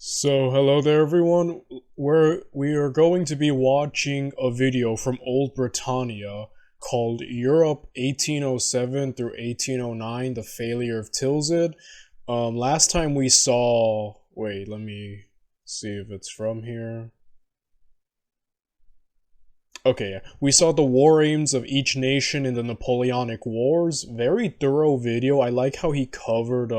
So, hello there everyone. We are going to be watching a video from Old Britannia called Europe 1807 through 1809, The Failure of Tilsit. Last time we saw... Wait, let me see if it's from here. Okay, yeah. We saw the war aims of each nation in the Napoleonic Wars. Very thorough video. I like how he covered,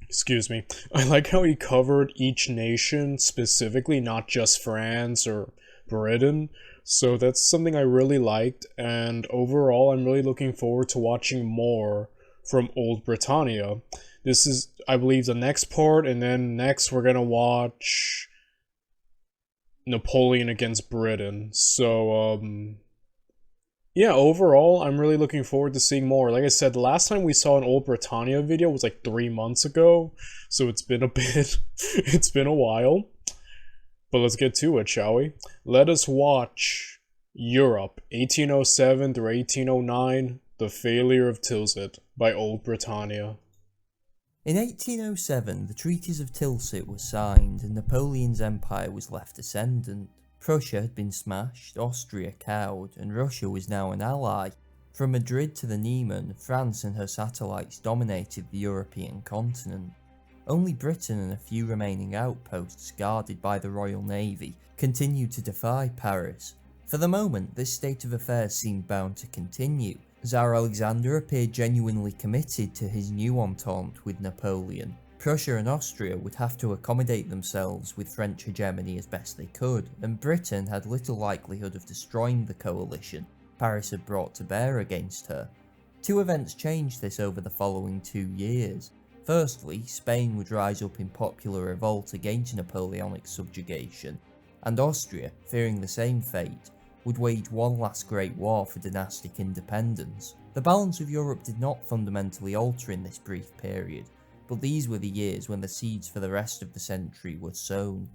excuse me. I like how he covered each nation specifically, not just France or Britain. So that's something I really liked, and overall, I'm really looking forward to watching more from Old Britannia. This is, I believe, the next part, and then next we're gonna watch Napoleon against Britain. So, yeah, overall, I'm really looking forward to seeing more. Like I said, the last time we saw an Old Britannia video was like 3 months ago, so it's been a bit, it's been a while. But let's get to it, shall we? Let us watch Europe 1807 through 1809, The Failure of Tilsit by Old Britannia. In 1807, the treaties of Tilsit were signed and Napoleon's empire was left ascendant. Prussia had been smashed, Austria cowed, and Russia was now an ally. From Madrid to the Niemen, France and her satellites dominated the European continent. Only Britain and a few remaining outposts guarded by the Royal Navy continued to defy Paris. For the moment, this state of affairs seemed bound to continue. Tsar Alexander appeared genuinely committed to his new entente with Napoleon. Prussia and Austria would have to accommodate themselves with French hegemony as best they could, and Britain had little likelihood of destroying the coalition Paris had brought to bear against her. Two events changed this over the following 2 years. Firstly, Spain would rise up in popular revolt against Napoleonic subjugation, and Austria, fearing the same fate, would wage one last great war for dynastic independence. The balance of Europe did not fundamentally alter in this brief period, but these were the years when the seeds for the rest of the century were sown.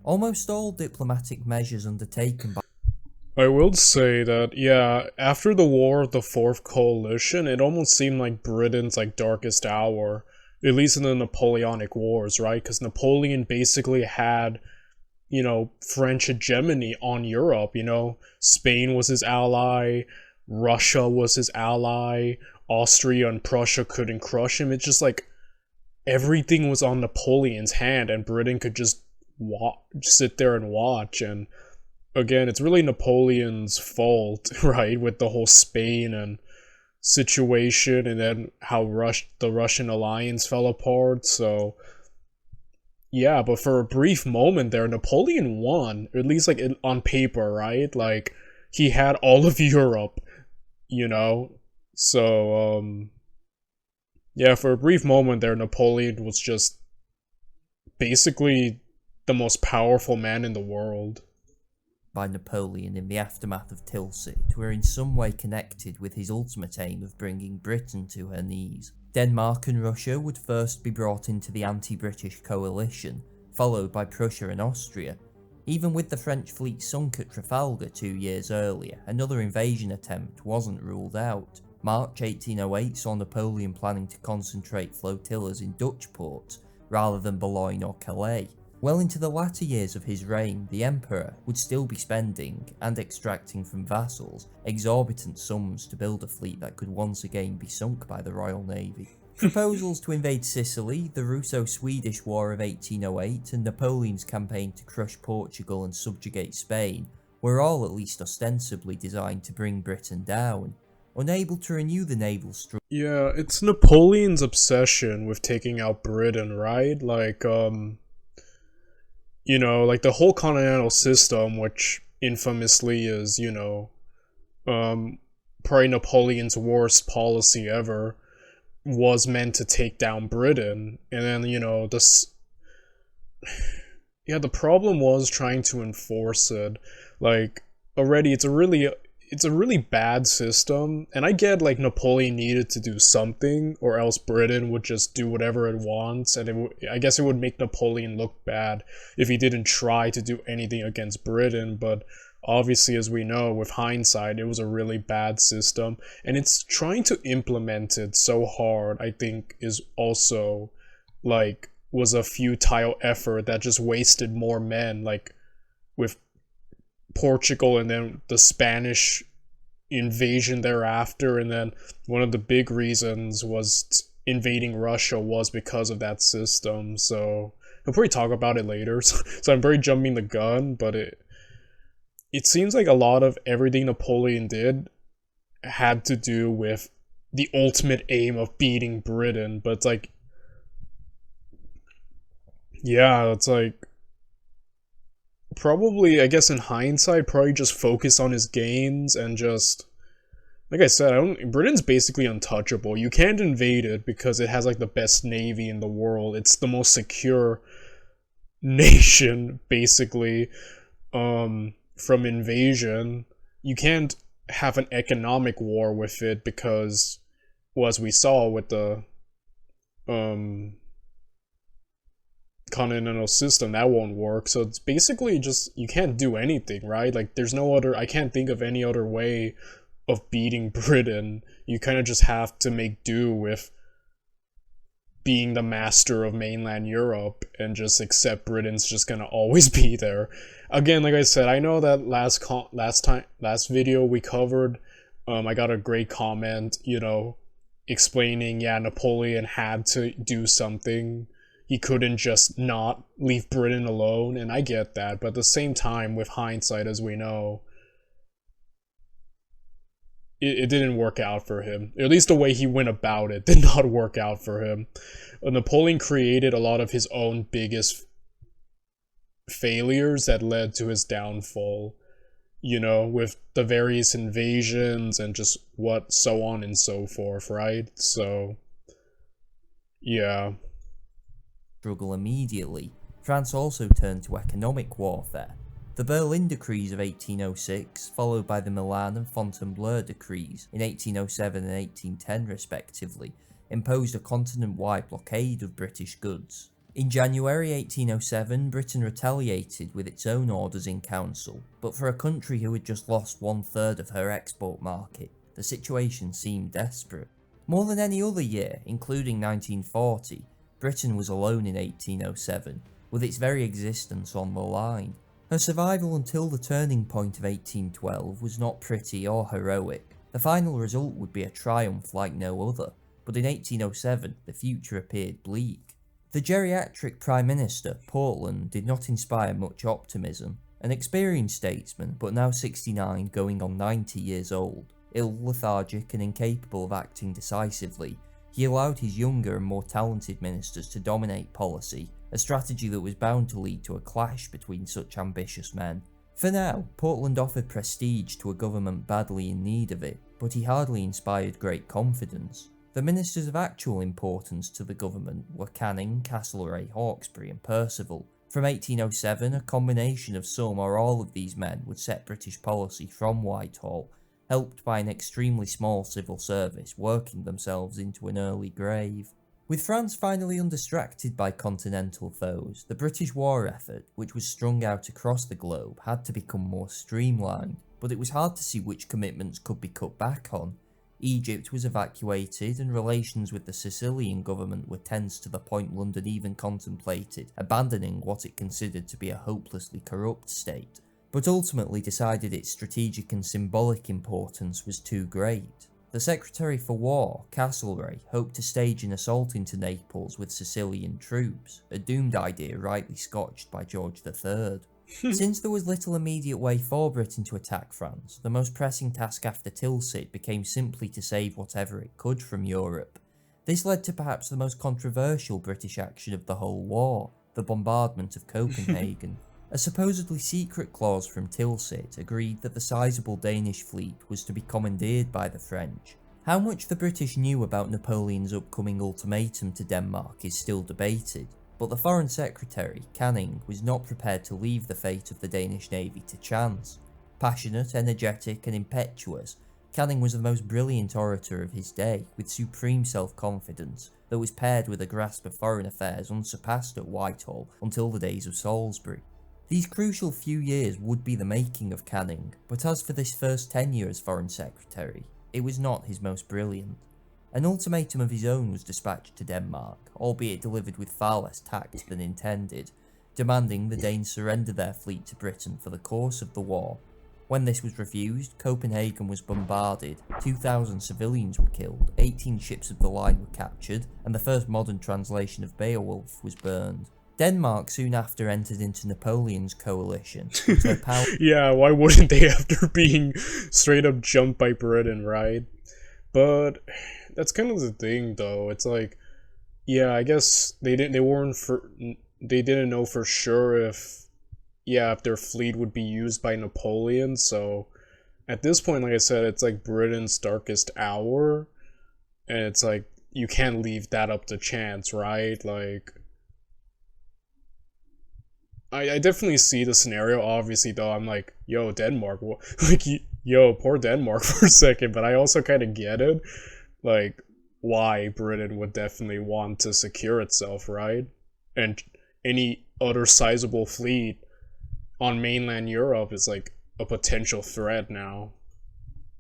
Almost all diplomatic measures undertaken by I will say that, yeah, after the War of the Fourth Coalition, it almost seemed like Britain's darkest hour, at least in the Napoleonic Wars, right? Because Napoleon basically had, French hegemony on Europe, Spain was his ally, Russia was his ally, Austria and Prussia couldn't crush him. It's just like everything was on Napoleon's hand, and Britain could just sit there and watch. And again, it's really Napoleon's fault, right, with the whole Spain and situation, and then how the Russian alliance fell apart. So yeah, but for a brief moment there, Napoleon won, or at least on paper, right? Like he had all of Europe, you know. So yeah, for a brief moment there, Napoleon was just basically the most powerful man in the world. by Napoleon in the aftermath of Tilsit were in some way connected with his ultimate aim of bringing Britain to her knees. Denmark and Russia would first be brought into the anti-British coalition, followed by Prussia and Austria. Even with the French fleet sunk at Trafalgar 2 years earlier, another invasion attempt wasn't ruled out. March 1808 saw Napoleon planning to concentrate flotillas in Dutch ports, rather than Boulogne or Calais. Well into the latter years of his reign, the Emperor would still be spending, and extracting from vassals, exorbitant sums to build a fleet that could once again be sunk by the Royal Navy. Proposals to invade Sicily, the Russo-Swedish War of 1808, and Napoleon's campaign to crush Portugal and subjugate Spain were all at least ostensibly designed to bring Britain down. Unable to renew the naval struggle. Yeah, it's Napoleon's obsession with taking out Britain, right? The whole continental system, which infamously is, probably Napoleon's worst policy ever, was meant to take down Britain. And then, the problem was trying to enforce it. Already it's a really bad system, and I get Napoleon needed to do something, or else Britain would just do whatever it wants, and I guess it would make Napoleon look bad if he didn't try to do anything against Britain. But obviously, as we know, with hindsight, it was a really bad system, and it's trying to implement it so hard, I think, is also like was a futile effort that just wasted more men, like with Portugal and then the Spanish invasion thereafter, and then one of the big reasons was invading Russia was because of that system. So we'll probably talk about it later. So I'm very jumping the gun, but it seems like a lot of everything Napoleon did had to do with the ultimate aim of beating Britain. But it's like, yeah, it's like probably, I guess in hindsight, probably just focus on his gains and just, like I said, Britain's basically untouchable. You can't invade it because it has like the best navy in the world. It's the most secure nation, basically, from invasion. You can't have an economic war with it because, well, as we saw with the continental system, that won't work. So it's basically just, you can't do anything, right? Like there's no other, I can't think of any other way of beating Britain. You kind of just have to make do with being the master of mainland Europe and just accept Britain's just gonna always be there. Again, like I said, I know that last video we covered, I got a great comment, explaining, yeah, Napoleon had to do something. He couldn't just not leave Britain alone, and I get that, but at the same time, with hindsight, as we know, it didn't work out for him. At least the way he went about it did not work out for him. Napoleon created a lot of his own biggest failures that led to his downfall, with the various invasions and just so on and so forth, right? So, yeah. Struggle immediately, France also turned to economic warfare. The Berlin Decrees of 1806, followed by the Milan and Fontainebleau Decrees in 1807 and 1810 respectively, imposed a continent-wide blockade of British goods. In January 1807, Britain retaliated with its own orders in council, but for a country who had just lost 1/3 of her export market, the situation seemed desperate. More than any other year, including 1940, Britain was alone in 1807, with its very existence on the line. Her survival until the turning point of 1812 was not pretty or heroic. The final result would be a triumph like no other, but in 1807 the future appeared bleak. The geriatric Prime Minister, Portland, did not inspire much optimism. An experienced statesman, but now 69 going on 90 years old, ill, lethargic and incapable of acting decisively, he allowed his younger and more talented ministers to dominate policy, a strategy that was bound to lead to a clash between such ambitious men. For now, Portland offered prestige to a government badly in need of it, but he hardly inspired great confidence. The ministers of actual importance to the government were Canning, Castlereagh, Hawkesbury and Perceval. From 1807, a combination of some or all of these men would set British policy from Whitehall, helped by an extremely small civil service working themselves into an early grave. With France finally undistracted by continental foes, the British war effort, which was strung out across the globe, had to become more streamlined, but it was hard to see which commitments could be cut back on. Egypt was evacuated, and relations with the Sicilian government were tense to the point London even contemplated abandoning what it considered to be a hopelessly corrupt state, but ultimately decided its strategic and symbolic importance was too great. The Secretary for War, Castlereagh, hoped to stage an assault into Naples with Sicilian troops, a doomed idea rightly scotched by George III. Since there was little immediate way for Britain to attack France, the most pressing task after Tilsit became simply to save whatever it could from Europe. This led to perhaps the most controversial British action of the whole war, the bombardment of Copenhagen. A supposedly secret clause from Tilsit agreed that the sizable Danish fleet was to be commandeered by the French. How much the British knew about Napoleon's upcoming ultimatum to Denmark is still debated, but the Foreign Secretary, Canning, was not prepared to leave the fate of the Danish navy to chance. Passionate, energetic and impetuous, Canning was the most brilliant orator of his day, with supreme self-confidence that was paired with a grasp of foreign affairs unsurpassed at Whitehall until the days of Salisbury. These crucial few years would be the making of Canning, but as for this first tenure as Foreign Secretary, it was not his most brilliant. An ultimatum of his own was dispatched to Denmark, albeit delivered with far less tact than intended, demanding the Danes surrender their fleet to Britain for the course of the war. When this was refused, Copenhagen was bombarded, 2,000 civilians were killed, 18 ships of the line were captured, and the first modern translation of Beowulf was burned. Denmark soon after entered into Napoleon's coalition, with their power. Yeah, why wouldn't they after being straight up jumped by Britain, right? But that's kind of the thing, though. It's like, yeah, I guess they didn't know for sure if their fleet would be used by Napoleon. So at this point, like I said, it's like Britain's darkest hour, and it's like you can't leave that up to chance, right? Like, I definitely see the scenario. Obviously, though, I'm like, yo, Denmark, like, yo, poor Denmark for a second. But I also kind of get it, like, why Britain would definitely want to secure itself, right? And any other sizable fleet on mainland Europe is like a potential threat now.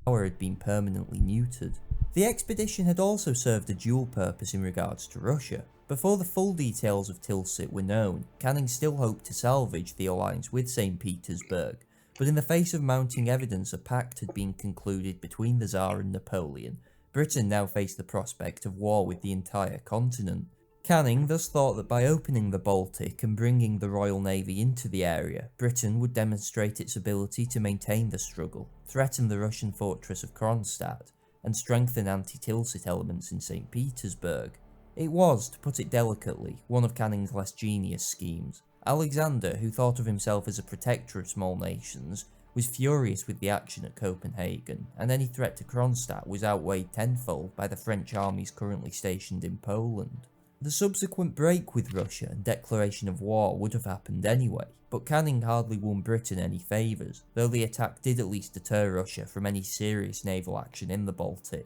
Power had been permanently neutered. The expedition had also served a dual purpose in regards to Russia. Before the full details of Tilsit were known, Canning still hoped to salvage the alliance with St. Petersburg, but in the face of mounting evidence a pact had been concluded between the Tsar and Napoleon, Britain now faced the prospect of war with the entire continent. Canning thus thought that by opening the Baltic and bringing the Royal Navy into the area, Britain would demonstrate its ability to maintain the struggle, threaten the Russian fortress of Kronstadt, and strengthen anti-Tilsit elements in St. Petersburg. It was, to put it delicately, one of Canning's less genius schemes. Alexander, who thought of himself as a protector of small nations, was furious with the action at Copenhagen, and any threat to Kronstadt was outweighed tenfold by the French armies currently stationed in Poland. The subsequent break with Russia and declaration of war would have happened anyway, but Canning hardly won Britain any favours, though the attack did at least deter Russia from any serious naval action in the Baltic.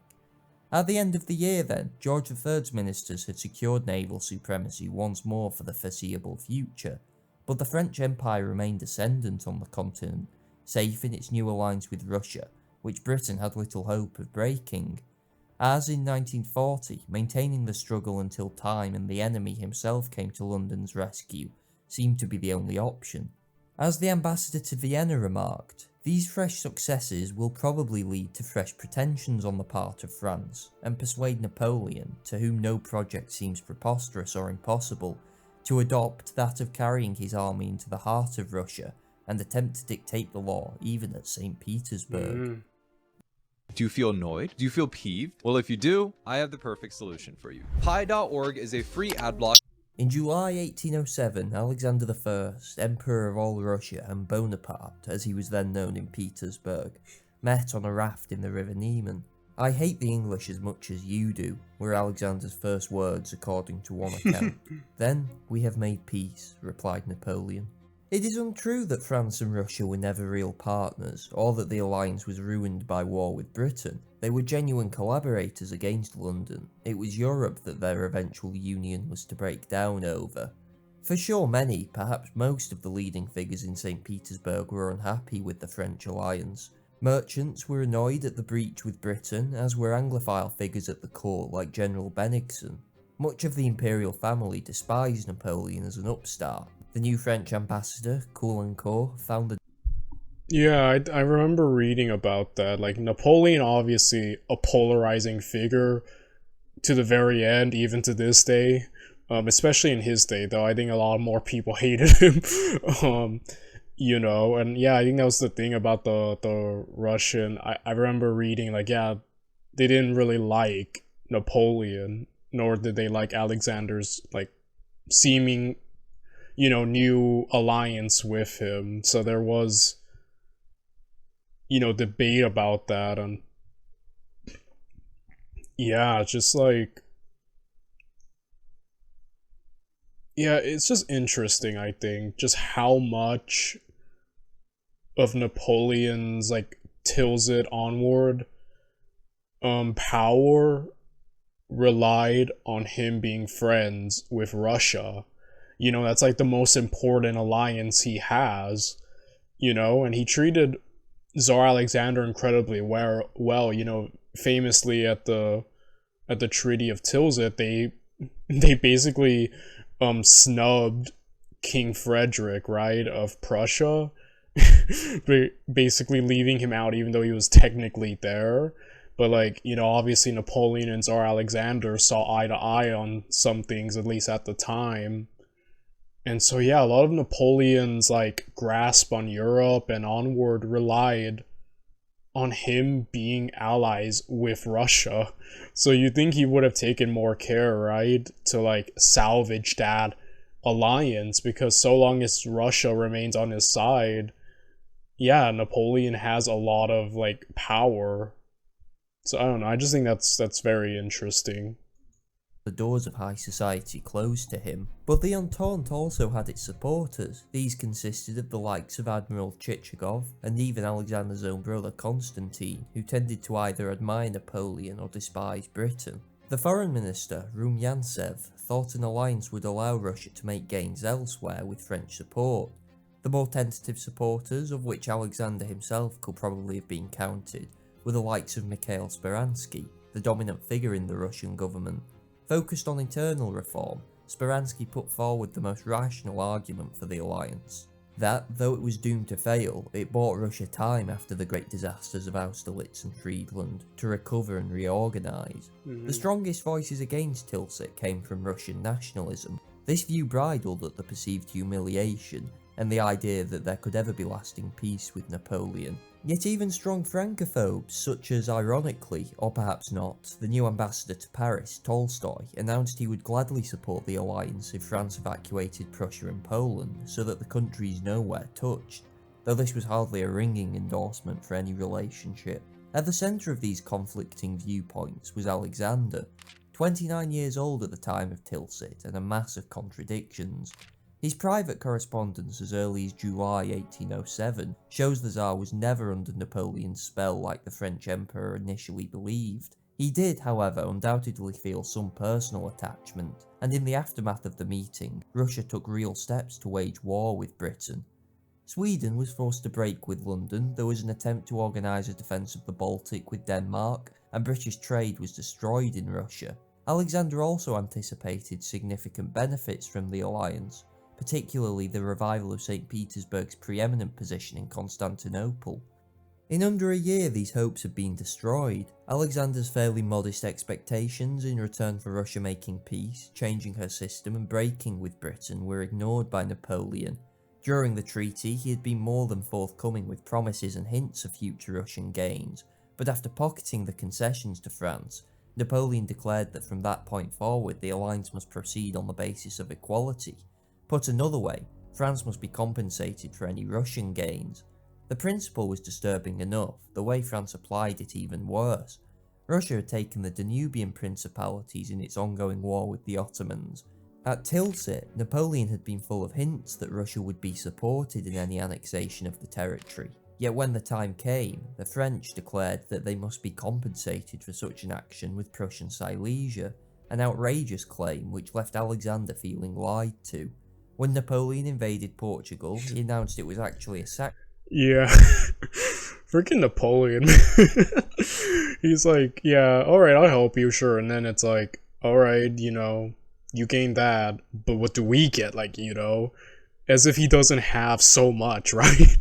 At the end of the year then, George III's ministers had secured naval supremacy once more for the foreseeable future, but the French Empire remained ascendant on the continent, safe in its new alliance with Russia, which Britain had little hope of breaking. As in 1940, maintaining the struggle until time and the enemy himself came to London's rescue seemed to be the only option. As the ambassador to Vienna remarked, these fresh successes will probably lead to fresh pretensions on the part of France, and persuade Napoleon, to whom no project seems preposterous or impossible, to adopt that of carrying his army into the heart of Russia and attempt to dictate the law even at St. Petersburg. Do you feel annoyed? Do you feel peeved? Well, if you do, I have the perfect solution for you. Pi.org is a free ad block. In July 1807, Alexander I, Emperor of all Russia, and Bonaparte, as he was then known in Petersburg, met on a raft in the River Niemen. "I hate the English as much as you do," were Alexander's first words according to one account. "Then we have made peace," replied Napoleon. It is untrue that France and Russia were never real partners, or that the alliance was ruined by war with Britain. They were genuine collaborators against London. It was Europe that their eventual union was to break down over. For sure many, perhaps most of the leading figures in St. Petersburg were unhappy with the French alliance. Merchants were annoyed at the breach with Britain, as were Anglophile figures at the court like General Bennigsen. Much of the imperial family despised Napoleon as an upstart. The new French ambassador, Caulaincourt, found the I remember reading about that. Like, Napoleon, obviously a polarizing figure to the very end, even to this day. Especially in his day, though. I think a lot more people hated him. And yeah, I think that was the thing about the Russian. I remember reading, like, yeah, they didn't really like Napoleon, nor did they like Alexander's, like, seeming, new alliance with him. So there was, debate about that. And yeah, just like, yeah, it's just interesting, I think, just how much of Napoleon's, like, Tilsit onward power relied on him being friends with Russia. That's like the most important alliance he has, and he treated Tsar Alexander incredibly well, famously at the at the Treaty of Tilsit, they basically snubbed King Frederick, right, of Prussia, basically leaving him out even though he was technically there. But, like, you know, obviously Napoleon and Tsar Alexander saw eye to eye on some things, at least at the time. And so, yeah, a lot of Napoleon's, like, grasp on Europe and onward relied on him being allies with Russia. So you think he would have taken more care, right, to, like, salvage that alliance, because so long as Russia remains on his side, yeah, Napoleon has a lot of, like, power. So I don't know, I just think that's very interesting. The doors of high society closed to him, but the Entente also had its supporters. These consisted of the likes of Admiral Chichagov and even Alexander's own brother Constantine, who tended to either admire Napoleon or despise Britain. The foreign minister, Rumyantsev, thought an alliance would allow Russia to make gains elsewhere with French support. The more tentative supporters, of which Alexander himself could probably have been counted, were the likes of Mikhail Speransky, the dominant figure in the Russian government. Focused on internal reform, Speransky put forward the most rational argument for the alliance. That, though it was doomed to fail, it bought Russia time after the great disasters of Austerlitz and Friedland to recover and reorganise. The strongest voices against Tilsit came from Russian nationalism. This view bridled at the perceived humiliation and the idea that there could ever be lasting peace with Napoleon. Yet even strong Francophobes, such as, ironically, or perhaps not, the new ambassador to Paris, Tolstoy, announced he would gladly support the alliance if France evacuated Prussia and Poland, so that the countries nowhere touched, though this was hardly a ringing endorsement for any relationship. At the centre of these conflicting viewpoints was Alexander, 29 years old at the time of Tilsit and a mass of contradictions. His private correspondence as early as July 1807 shows the Tsar was never under Napoleon's spell like the French Emperor initially believed. He did, however, undoubtedly feel some personal attachment, and in the aftermath of the meeting, Russia took real steps to wage war with Britain. Sweden was forced to break with London. There was an attempt to organise a defence of the Baltic with Denmark, and British trade was destroyed in Russia. Alexander also anticipated significant benefits from the alliance, particularly the revival of St. Petersburg's preeminent position in Constantinople. In under a year, these hopes had been destroyed. Alexander's fairly modest expectations in return for Russia making peace, changing her system and breaking with Britain were ignored by Napoleon. During the treaty, he had been more than forthcoming with promises and hints of future Russian gains, but after pocketing the concessions to France, Napoleon declared that from that point forward the alliance must proceed on the basis of equality. Put another way, France must be compensated for any Russian gains. The principle was disturbing enough, the way France applied it even worse. Russia had taken the Danubian principalities in its ongoing war with the Ottomans. At Tilsit, Napoleon had been full of hints that Russia would be supported in any annexation of the territory. Yet when the time came, the French declared that they must be compensated for such an action with Prussian Silesia, an outrageous claim which left Alexander feeling lied to. When Napoleon invaded Portugal, he announced it was actually a sacrifice. Yeah. Freaking Napoleon. He's like, yeah, alright, I'll help you, sure. And then it's like, alright, you know, you gain that, but what do we get? Like, you know, as if he doesn't have so much, right?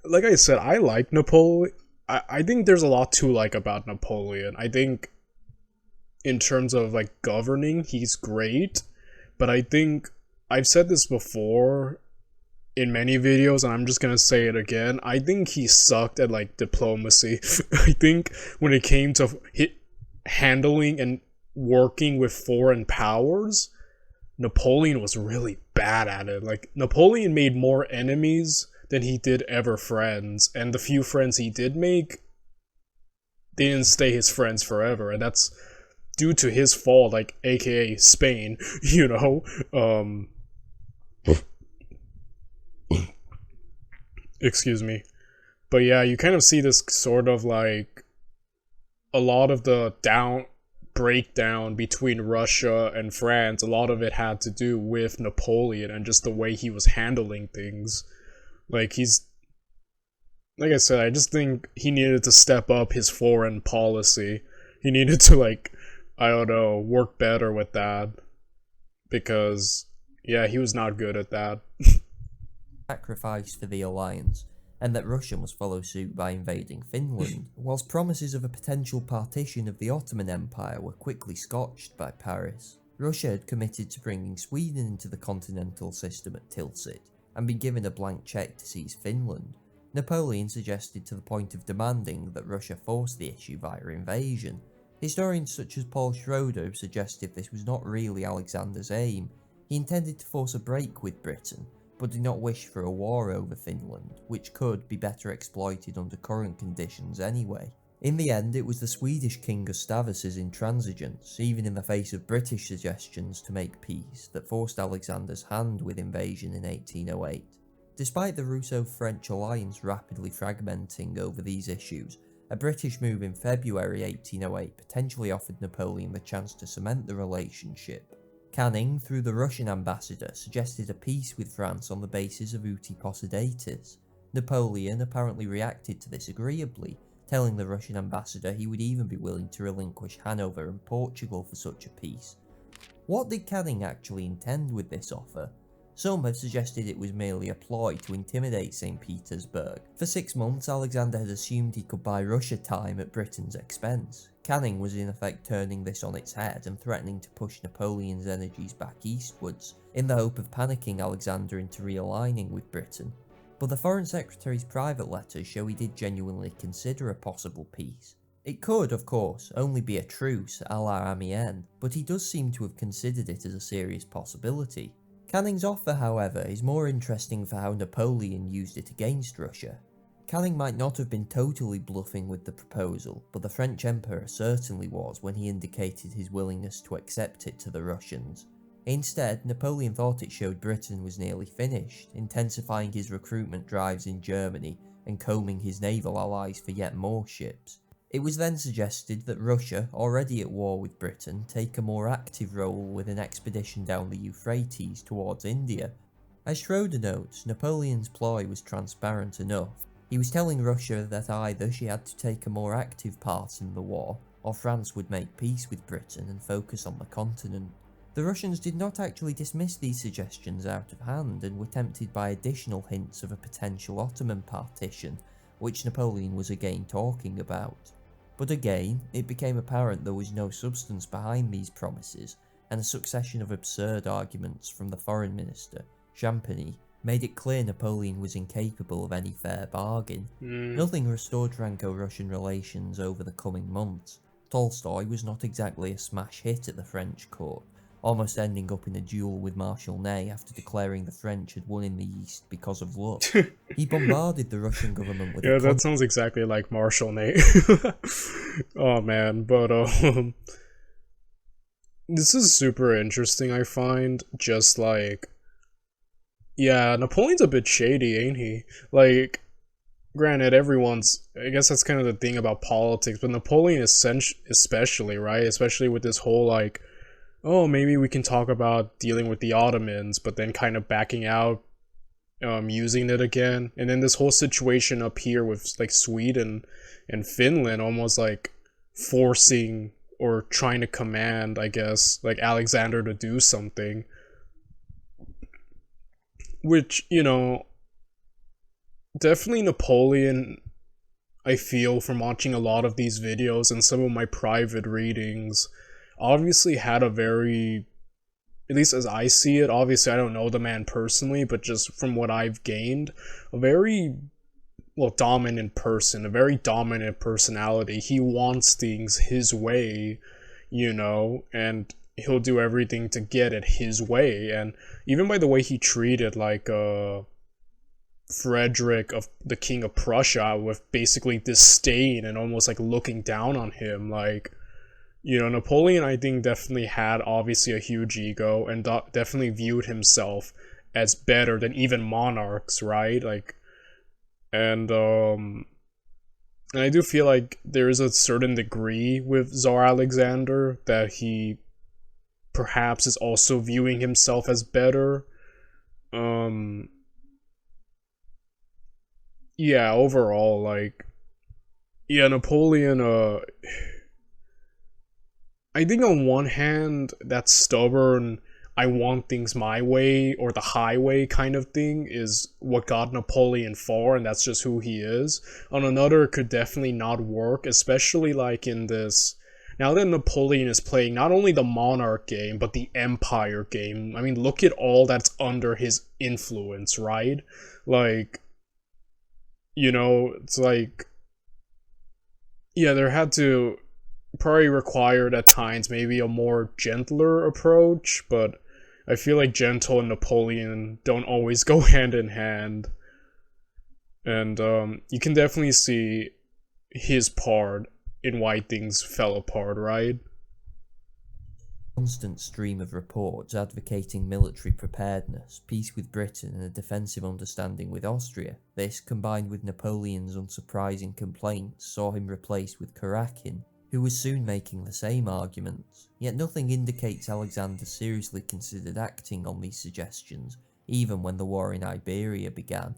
Like I said, I like Napoleon. I think there's a lot to like about Napoleon. I think in terms of like governing, he's great, but I think I've said this before in many videos and I'm just gonna say it again. I think he sucked at like diplomacy. I think when it came to handling and working with foreign powers, Napoleon was really bad at it. Like, Napoleon made more enemies than he did ever friends, and the few friends he did make, they didn't stay his friends forever, and that's due to his fault, like, aka Spain, you know? Excuse me. But yeah, you kind of see this sort of, like, a lot of the breakdown between Russia and France, a lot of it had to do with Napoleon and just the way he was handling things. Like, like I said, I just think he needed to step up his foreign policy. He needed to, like, I don't know, work better with that. Because, yeah, he was not good at that. Sacrifice for the alliance, and that Russia must follow suit by invading Finland, whilst promises of a potential partition of the Ottoman Empire were quickly scotched by Paris. Russia had committed to bringing Sweden into the continental system at Tilsit, and been given a blank check to seize Finland. Napoleon suggested to the point of demanding that Russia force the issue via invasion. Historians such as Paul Schroeder have suggested this was not really Alexander's aim. He intended to force a break with Britain, but did not wish for a war over Finland, which could be better exploited under current conditions anyway. In the end, it was the Swedish King Gustavus's intransigence, even in the face of British suggestions to make peace, that forced Alexander's hand with invasion in 1808. Despite the Russo-French alliance rapidly fragmenting over these issues, a British move in February 1808 potentially offered Napoleon the chance to cement the relationship. Canning, through the Russian ambassador, suggested a peace with France on the basis of uti possidetis. Napoleon apparently reacted to this agreeably, telling the Russian ambassador he would even be willing to relinquish Hanover and Portugal for such a peace. What did Canning actually intend with this offer? Some have suggested it was merely a ploy to intimidate St. Petersburg. For 6 months, Alexander had assumed he could buy Russia time at Britain's expense. Canning was in effect turning this on its head and threatening to push Napoleon's energies back eastwards, in the hope of panicking Alexander into realigning with Britain. But the Foreign Secretary's private letters show he did genuinely consider a possible peace. It could, of course, only be a truce a la Amiens, but he does seem to have considered it as a serious possibility. Canning's offer, however, is more interesting for how Napoleon used it against Russia. Canning might not have been totally bluffing with the proposal, but the French Emperor certainly was when he indicated his willingness to accept it to the Russians. Instead, Napoleon thought it showed Britain was nearly finished, intensifying his recruitment drives in Germany and combing his naval allies for yet more ships. It was then suggested that Russia, already at war with Britain, take a more active role with an expedition down the Euphrates towards India. As Schroeder notes, Napoleon's ploy was transparent enough. He was telling Russia that either she had to take a more active part in the war, or France would make peace with Britain and focus on the continent. The Russians did not actually dismiss these suggestions out of hand and were tempted by additional hints of a potential Ottoman partition, which Napoleon was again talking about. But again, it became apparent there was no substance behind these promises, and a succession of absurd arguments from the foreign minister, Champagny, made it clear Napoleon was incapable of any fair bargain. Nothing restored Franco-Russian relations over the coming months. Tolstoy was not exactly a smash hit at the French court, almost ending up in a duel with Marshal Ney after declaring the French had won in the East because of luck. He bombarded the Russian government with Yeah, that sounds exactly like Marshal Ney. Oh man, but this is super interesting, I find. Just like, yeah, Napoleon's a bit shady, ain't he? Like, granted, I guess that's kind of the thing about politics, but Napoleon especially, right? Especially with this whole, like, oh, maybe we can talk about dealing with the Ottomans, but then kind of backing out, using it again. And then this whole situation up here with, like, Sweden and Finland almost, like, forcing or trying to command, I guess, like, Alexander to do something. Which, you know, definitely Napoleon, I feel from watching a lot of these videos and some of my private readings, obviously had a very, at least as I see it, obviously I don't know the man personally, but just from what I've gained, a very, well, dominant person, a very dominant personality. He wants things his way, you know, and he'll do everything to get it his way. And even by the way he treated, like, Frederick, of the King of Prussia, with basically disdain and almost like looking down on him, like, you know, Napoleon, I think, definitely had obviously a huge ego and definitely viewed himself as better than even monarchs, right? Like, and I do feel like there is a certain degree with Tsar Alexander that he perhaps is also viewing himself as better. yeah, overall, like, yeah, Napoleon, I think on one hand, that stubborn, I want things my way or the highway kind of thing is what got Napoleon far, and that's just who he is. On another, it could definitely not work, especially like in this. Now that Napoleon is playing not only the monarch game, but the empire game. I mean, look at all that's under his influence, right? Like, it's like, yeah, there had to probably required at times maybe a more gentler approach, but I feel like gentle and Napoleon don't always go hand in hand. And you can definitely see his part in why things fell apart, right? Constant stream of reports advocating military preparedness, peace with Britain and a defensive understanding with Austria. This, combined with Napoleon's unsurprising complaints, saw him replaced with Karakin, who was soon making the same arguments. Yet nothing indicates Alexander seriously considered acting on these suggestions, even when the war in Iberia began.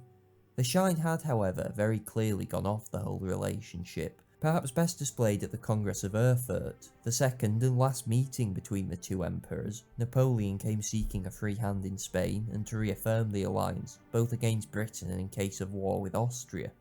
The shine had, however, very clearly gone off the whole relationship, perhaps best displayed at the Congress of Erfurt, the second and last meeting between the two emperors. Napoleon came seeking a free hand in Spain and to reaffirm the alliance, both against Britain and in case of war with Austria.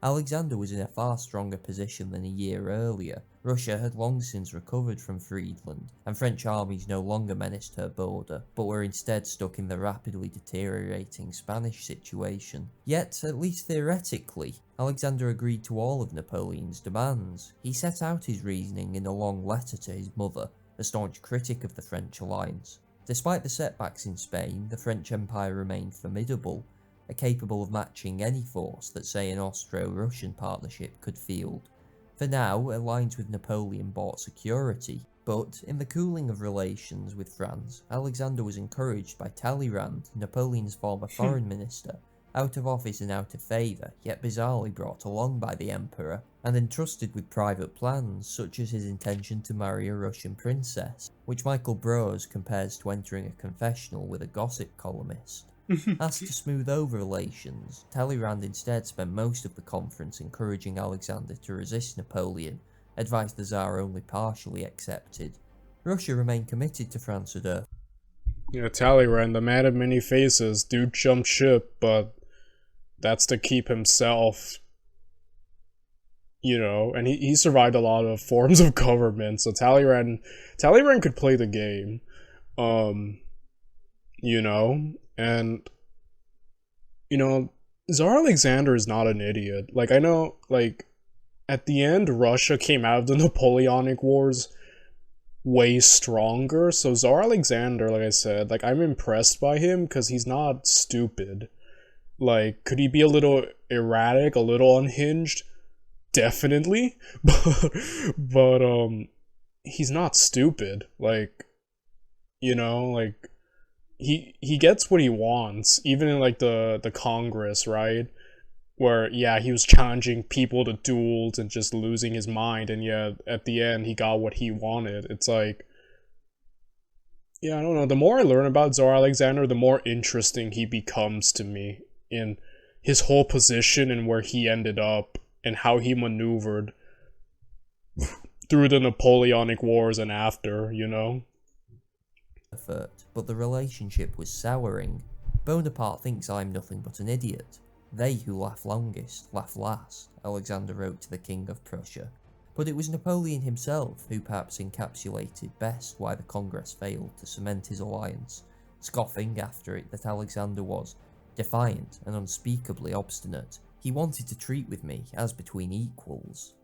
Alexander was in a far stronger position than a year earlier. Russia had long since recovered from Friedland, and French armies no longer menaced her border, but were instead stuck in the rapidly deteriorating Spanish situation. Yet, at least theoretically, Alexander agreed to all of Napoleon's demands. He set out his reasoning in a long letter to his mother, a staunch critic of the French alliance. Despite the setbacks in Spain, the French Empire remained formidable, capable of matching any force that, say, an Austro-Russian partnership could field. For now, alliance with Napoleon brought security, but in the cooling of relations with France, Alexander was encouraged by Talleyrand, Napoleon's former foreign minister, out of office and out of favour, yet bizarrely brought along by the emperor, and entrusted with private plans, such as his intention to marry a Russian princess, which Michael Brose compares to entering a confessional with a gossip columnist. Asked to smooth over relations, Talleyrand instead spent most of the conference encouraging Alexander to resist Napoleon, advice the Tsar only partially accepted. Russia remained committed to France at Erfurt. Yeah, Talleyrand, the man of many faces, dude jumped ship, but that's to keep himself, and he survived a lot of forms of government, so Talleyrand could play the game, and, Tsar Alexander is not an idiot. Like, I know, like, at the end, Russia came out of the Napoleonic Wars way stronger, so Tsar Alexander, like I said, like, I'm impressed by him because he's not stupid. Like, could he be a little erratic, a little unhinged? Definitely. but he's not stupid. Like, like, he gets what he wants, even in like the Congress, right? Where he was challenging people to duels and just losing his mind, and at the end he got what he wanted. It's like, I don't know. The more I learn about Tsar Alexander, the more interesting he becomes to me in his whole position and where he ended up and how he maneuvered through the Napoleonic Wars and after, But the relationship was souring. Bonaparte thinks I'm nothing but an idiot. They who laugh longest, laugh last, Alexander wrote to the King of Prussia. But it was Napoleon himself who perhaps encapsulated best why the Congress failed to cement his alliance, scoffing after it that Alexander was defiant and unspeakably obstinate. He wanted to treat with me as between equals.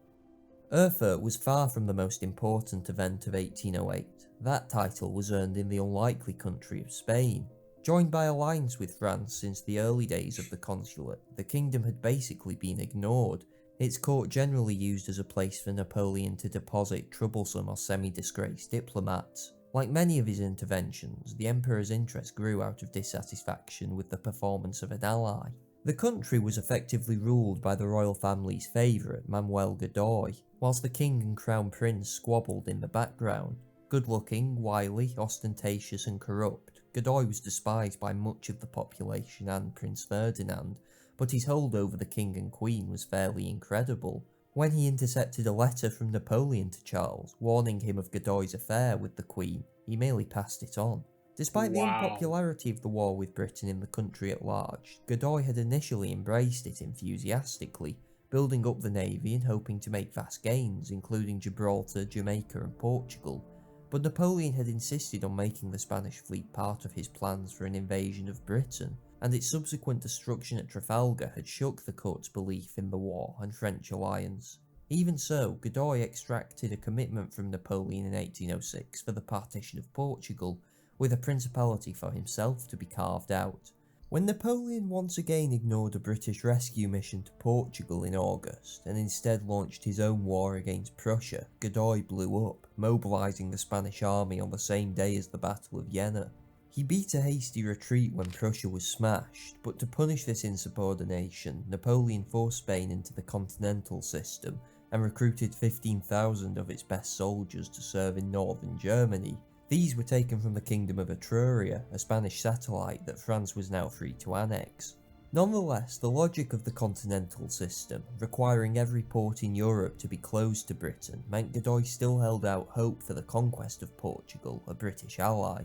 Erfurt was far from the most important event of 1808. That title was earned in the unlikely country of Spain. Joined by alliance with France since the early days of the consulate, the kingdom had basically been ignored, its court generally used as a place for Napoleon to deposit troublesome or semi-disgraced diplomats. Like many of his interventions, the emperor's interest grew out of dissatisfaction with the performance of an ally. The country was effectively ruled by the royal family's favourite, Manuel Godoy, whilst the king and crown prince squabbled in the background. Good-looking, wily, ostentatious and corrupt, Godoy was despised by much of the population and Prince Ferdinand, but his hold over the king and queen was fairly incredible. When he intercepted a letter from Napoleon to Charles, warning him of Godoy's affair with the queen, he merely passed it on. Despite the Wow. unpopularity of the war with Britain in the country at large, Godoy had initially embraced it enthusiastically, building up the navy and hoping to make vast gains, including Gibraltar, Jamaica and Portugal. But Napoleon had insisted on making the Spanish fleet part of his plans for an invasion of Britain, and its subsequent destruction at Trafalgar had shook the court's belief in the war and French alliance. Even so, Godoy extracted a commitment from Napoleon in 1806 for the partition of Portugal, with a principality for himself to be carved out. When Napoleon once again ignored a British rescue mission to Portugal in August and instead launched his own war against Prussia, Godoy blew up, mobilising the Spanish army on the same day as the Battle of Jena. He beat a hasty retreat when Prussia was smashed, but to punish this insubordination, Napoleon forced Spain into the continental system and recruited 15,000 of its best soldiers to serve in northern Germany. These were taken from the Kingdom of Etruria, a Spanish satellite that France was now free to annex. Nonetheless, the logic of the continental system, requiring every port in Europe to be closed to Britain, meant Godoy still held out hope for the conquest of Portugal, a British ally.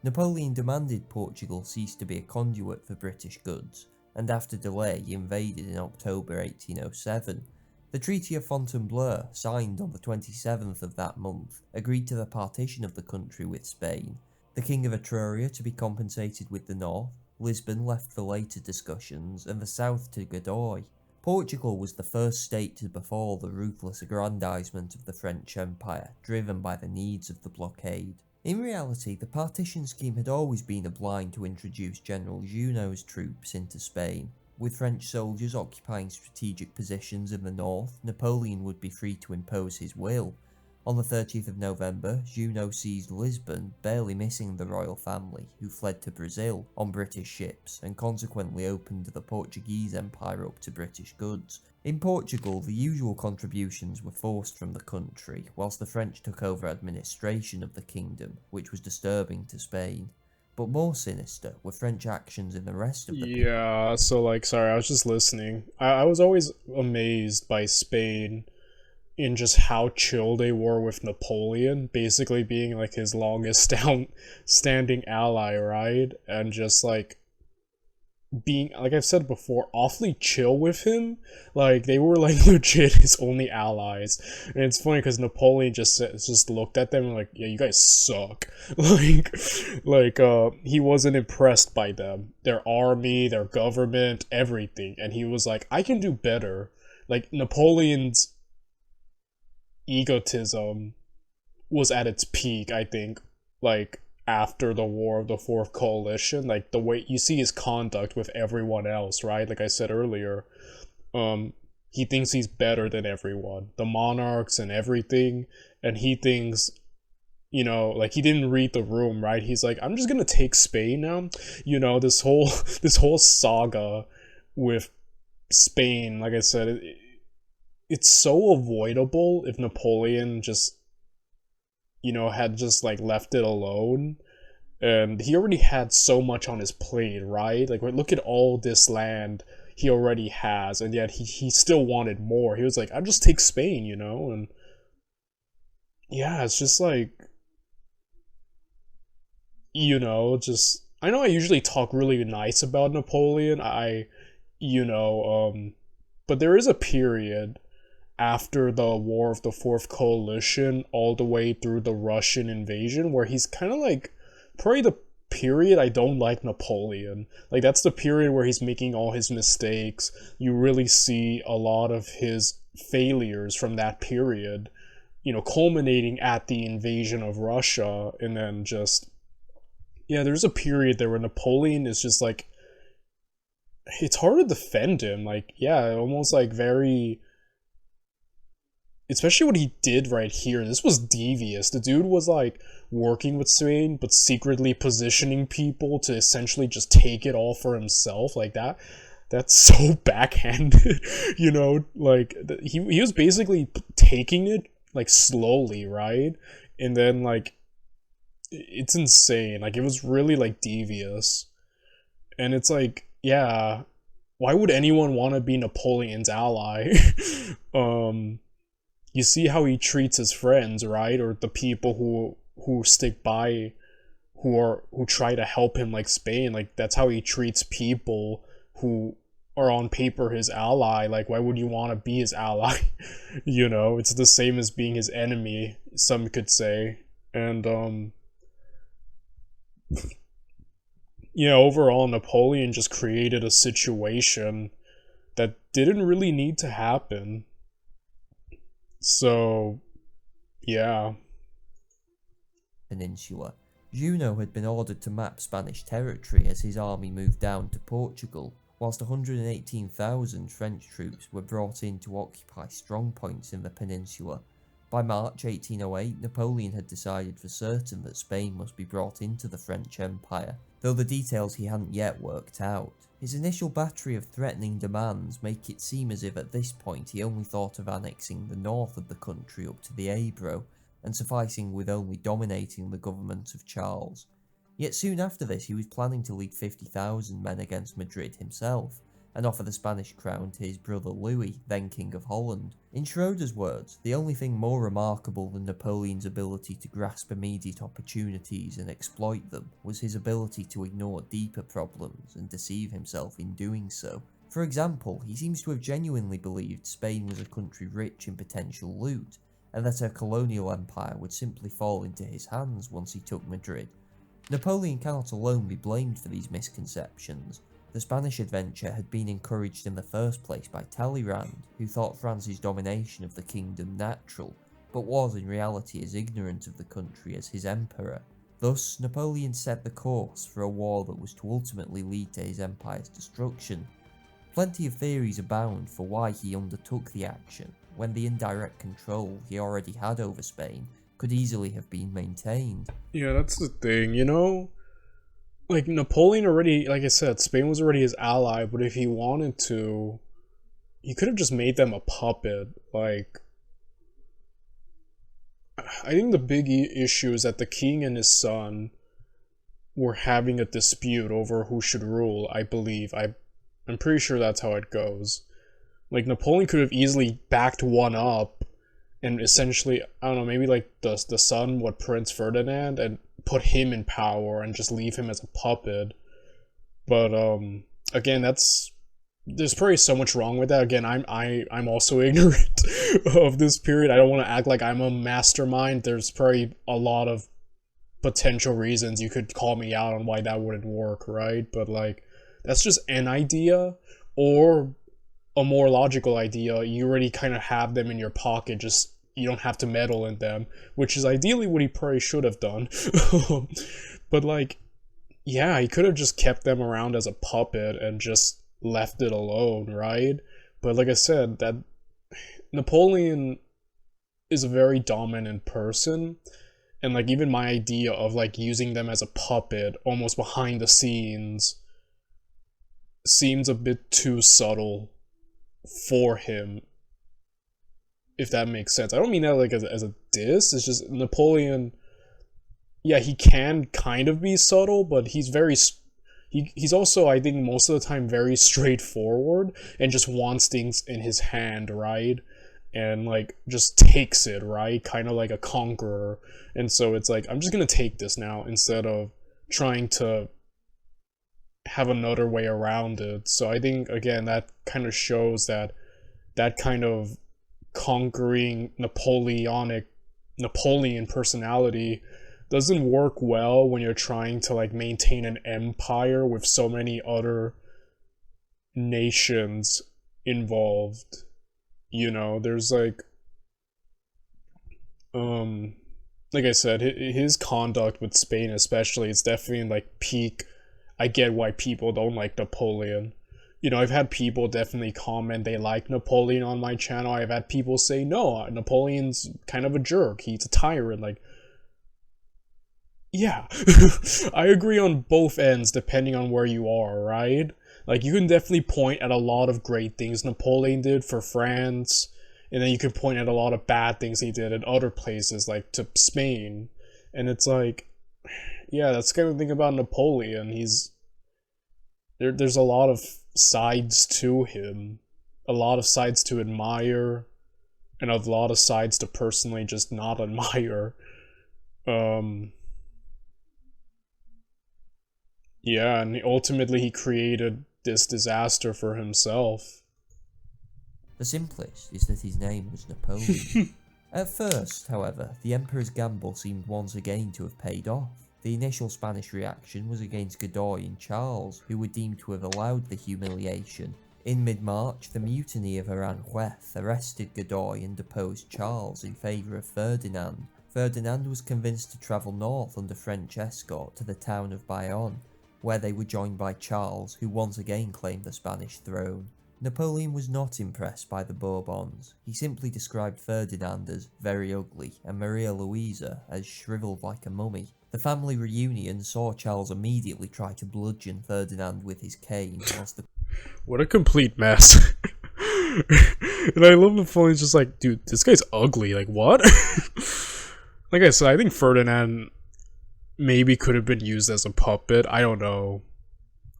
Napoleon demanded Portugal cease to be a conduit for British goods, and after delay invaded in October 1807. The Treaty of Fontainebleau, signed on the 27th of that month, agreed to the partition of the country with Spain, the King of Etruria to be compensated with the north, Lisbon left for later discussions, and the south to Godoy. Portugal was the first state to befall the ruthless aggrandizement of the French Empire, driven by the needs of the blockade. In reality, the partition scheme had always been a blind to introduce General Junot's troops into Spain. With French soldiers occupying strategic positions in the north, Napoleon would be free to impose his will. On the 30th of November, Junot seized Lisbon, barely missing the royal family, who fled to Brazil on British ships and consequently opened the Portuguese Empire up to British goods. In Portugal, the usual contributions were forced from the country, whilst the French took over administration of the kingdom, which was disturbing to Spain. But more sinister were French actions in the rest of the Yeah, so like, sorry, I was just listening. I was always amazed by Spain in just how chill they were with Napoleon, basically being like his longest standing ally, right? And just like being, like I've said before, awfully chill with him. Like they were like legit his only allies. And it's funny because Napoleon just looked at them and like, yeah, you guys suck. He wasn't impressed by them, their army, their government, everything. And he was like, I can do better. Like Napoleon's egotism was at its peak, I think, like after the War of the Fourth Coalition. Like the way you see his conduct with everyone else, right? Like I said earlier, he thinks he's better than everyone, the monarchs and everything, and he thinks, you know, like he didn't read the room, right? He's like, I'm just gonna take Spain now. You know, this whole saga with Spain, like I said, it's so avoidable if Napoleon just, you know, had just like left it alone. And he already had so much on his plate, right? Like, look at all this land he already has, and yet he still wanted more. He was like, I'll just take Spain, you know? And yeah, it's just like, you know, just, I know I usually talk really nice about Napoleon, but there is a period after the War of the Fourth Coalition all the way through the Russian invasion where he's kind of like probably the period I don't like Napoleon. Like that's the period where he's making all his mistakes. You really see a lot of his failures from that period, you know, culminating at the invasion of Russia. And then just, yeah, there's a period there where Napoleon is just like, it's hard to defend him. Like, yeah, almost like very, especially what he did right here. This was devious. The dude was like working with Spain, but secretly positioning people to essentially just take it all for himself. Like that's so backhanded, you know. Like he was basically taking it like slowly, right? And then like it's insane. Like it was really like devious, and it's like, yeah, why would anyone want to be Napoleon's ally? um, you see how he treats his friends, right? Or the people who stick by, who try to help him, like Spain. Like, that's how he treats people who are on paper his ally. Like, why would you want to be his ally? You know, it's the same as being his enemy, some could say. And overall, Napoleon just created a situation that didn't really need to happen. So, yeah. Peninsula. Junot had been ordered to map Spanish territory as his army moved down to Portugal, whilst 118,000 French troops were brought in to occupy strongpoints in the peninsula. By March 1808, Napoleon had decided for certain that Spain must be brought into the French Empire, though the details he hadn't yet worked out. His initial battery of threatening demands make it seem as if at this point he only thought of annexing the north of the country up to the Ebro, and sufficing with only dominating the government of Charles. Yet soon after this he was planning to lead 50,000 men against Madrid himself, and offer the Spanish crown to his brother Louis, then King of Holland. In Schroeder's words, the only thing more remarkable than Napoleon's ability to grasp immediate opportunities and exploit them was his ability to ignore deeper problems and deceive himself in doing so. For example, he seems to have genuinely believed Spain was a country rich in potential loot, and that her colonial empire would simply fall into his hands once he took Madrid. Napoleon cannot alone be blamed for these misconceptions. The Spanish adventure had been encouraged in the first place by Talleyrand, who thought France's domination of the kingdom natural, but was in reality as ignorant of the country as his emperor. Thus, Napoleon set the course for a war that was to ultimately lead to his empire's destruction. Plenty of theories abound for why he undertook the action, when the indirect control he already had over Spain could easily have been maintained. Yeah, that's the thing, like, Napoleon already, like I said, Spain was already his ally, but if he wanted to, he could have just made them a puppet. Like, I think the big issue is that the king and his son were having a dispute over who should rule, I believe. I'm pretty sure that's how it goes. Like, Napoleon could have easily backed one up and essentially, I don't know, maybe like the son, Prince Ferdinand, and put him in power and just leave him as a puppet. But again, there's probably so much wrong with that. Again, I'm also ignorant of this period. I don't want to act like I'm a mastermind. There's probably a lot of potential reasons you could call me out on why that wouldn't work, right? But like, that's just an idea, or a more logical idea. You already kind of have them in your pocket, just you don't have to meddle in them, which is ideally what he probably should have done. But like, yeah, he could have just kept them around as a puppet and just left it alone, right? But like I said, that Napoleon is a very dominant person, and like, even my idea of like using them as a puppet almost behind the scenes seems a bit too subtle for him, if that makes sense. I don't mean that like as a diss. It's just Napoleon, yeah, he can kind of be subtle, but he's also, I think, most of the time very straightforward and just wants things in his hand, right? And like, just takes it, right? Kind of like a conqueror. And so it's like, I'm just gonna take this now instead of trying to have another way around it. So I think, again, that kind of shows that kind of conquering Napoleon personality doesn't work well when you're trying to like maintain an empire with so many other nations involved. There's like I said, his conduct with Spain especially, it's definitely like peak. I get why people don't like Napoleon. I've had people definitely comment they like Napoleon on my channel. I've had people say, no, Napoleon's kind of a jerk. He's a tyrant. Like, yeah, I agree on both ends depending on where you are, right? Like, you can definitely point at a lot of great things Napoleon did for France, and then you can point at a lot of bad things he did in other places, like to Spain. And it's like, yeah, that's kind of the thing about Napoleon. There's a lot of sides to him, a lot of sides to admire, and a lot of sides to personally just not admire. Yeah, and ultimately he created this disaster for himself. The simplest is that his name was Napoleon. At first, however, the Emperor's gamble seemed once again to have paid off. The initial Spanish reaction was against Godoy and Charles, who were deemed to have allowed the humiliation. In mid-March, the mutiny of Aranjuez arrested Godoy and deposed Charles in favour of Ferdinand. Ferdinand was convinced to travel north under French escort to the town of Bayonne, where they were joined by Charles, who once again claimed the Spanish throne. Napoleon was not impressed by the Bourbons. He simply described Ferdinand as very ugly and Maria Louisa as shriveled like a mummy. The family reunion saw Charles immediately try to bludgeon Ferdinand with his cane, whilst the What a complete mess. And I love Napoleon's just like, dude, this guy's ugly, like what? Like I said, I think Ferdinand maybe could have been used as a puppet, I don't know.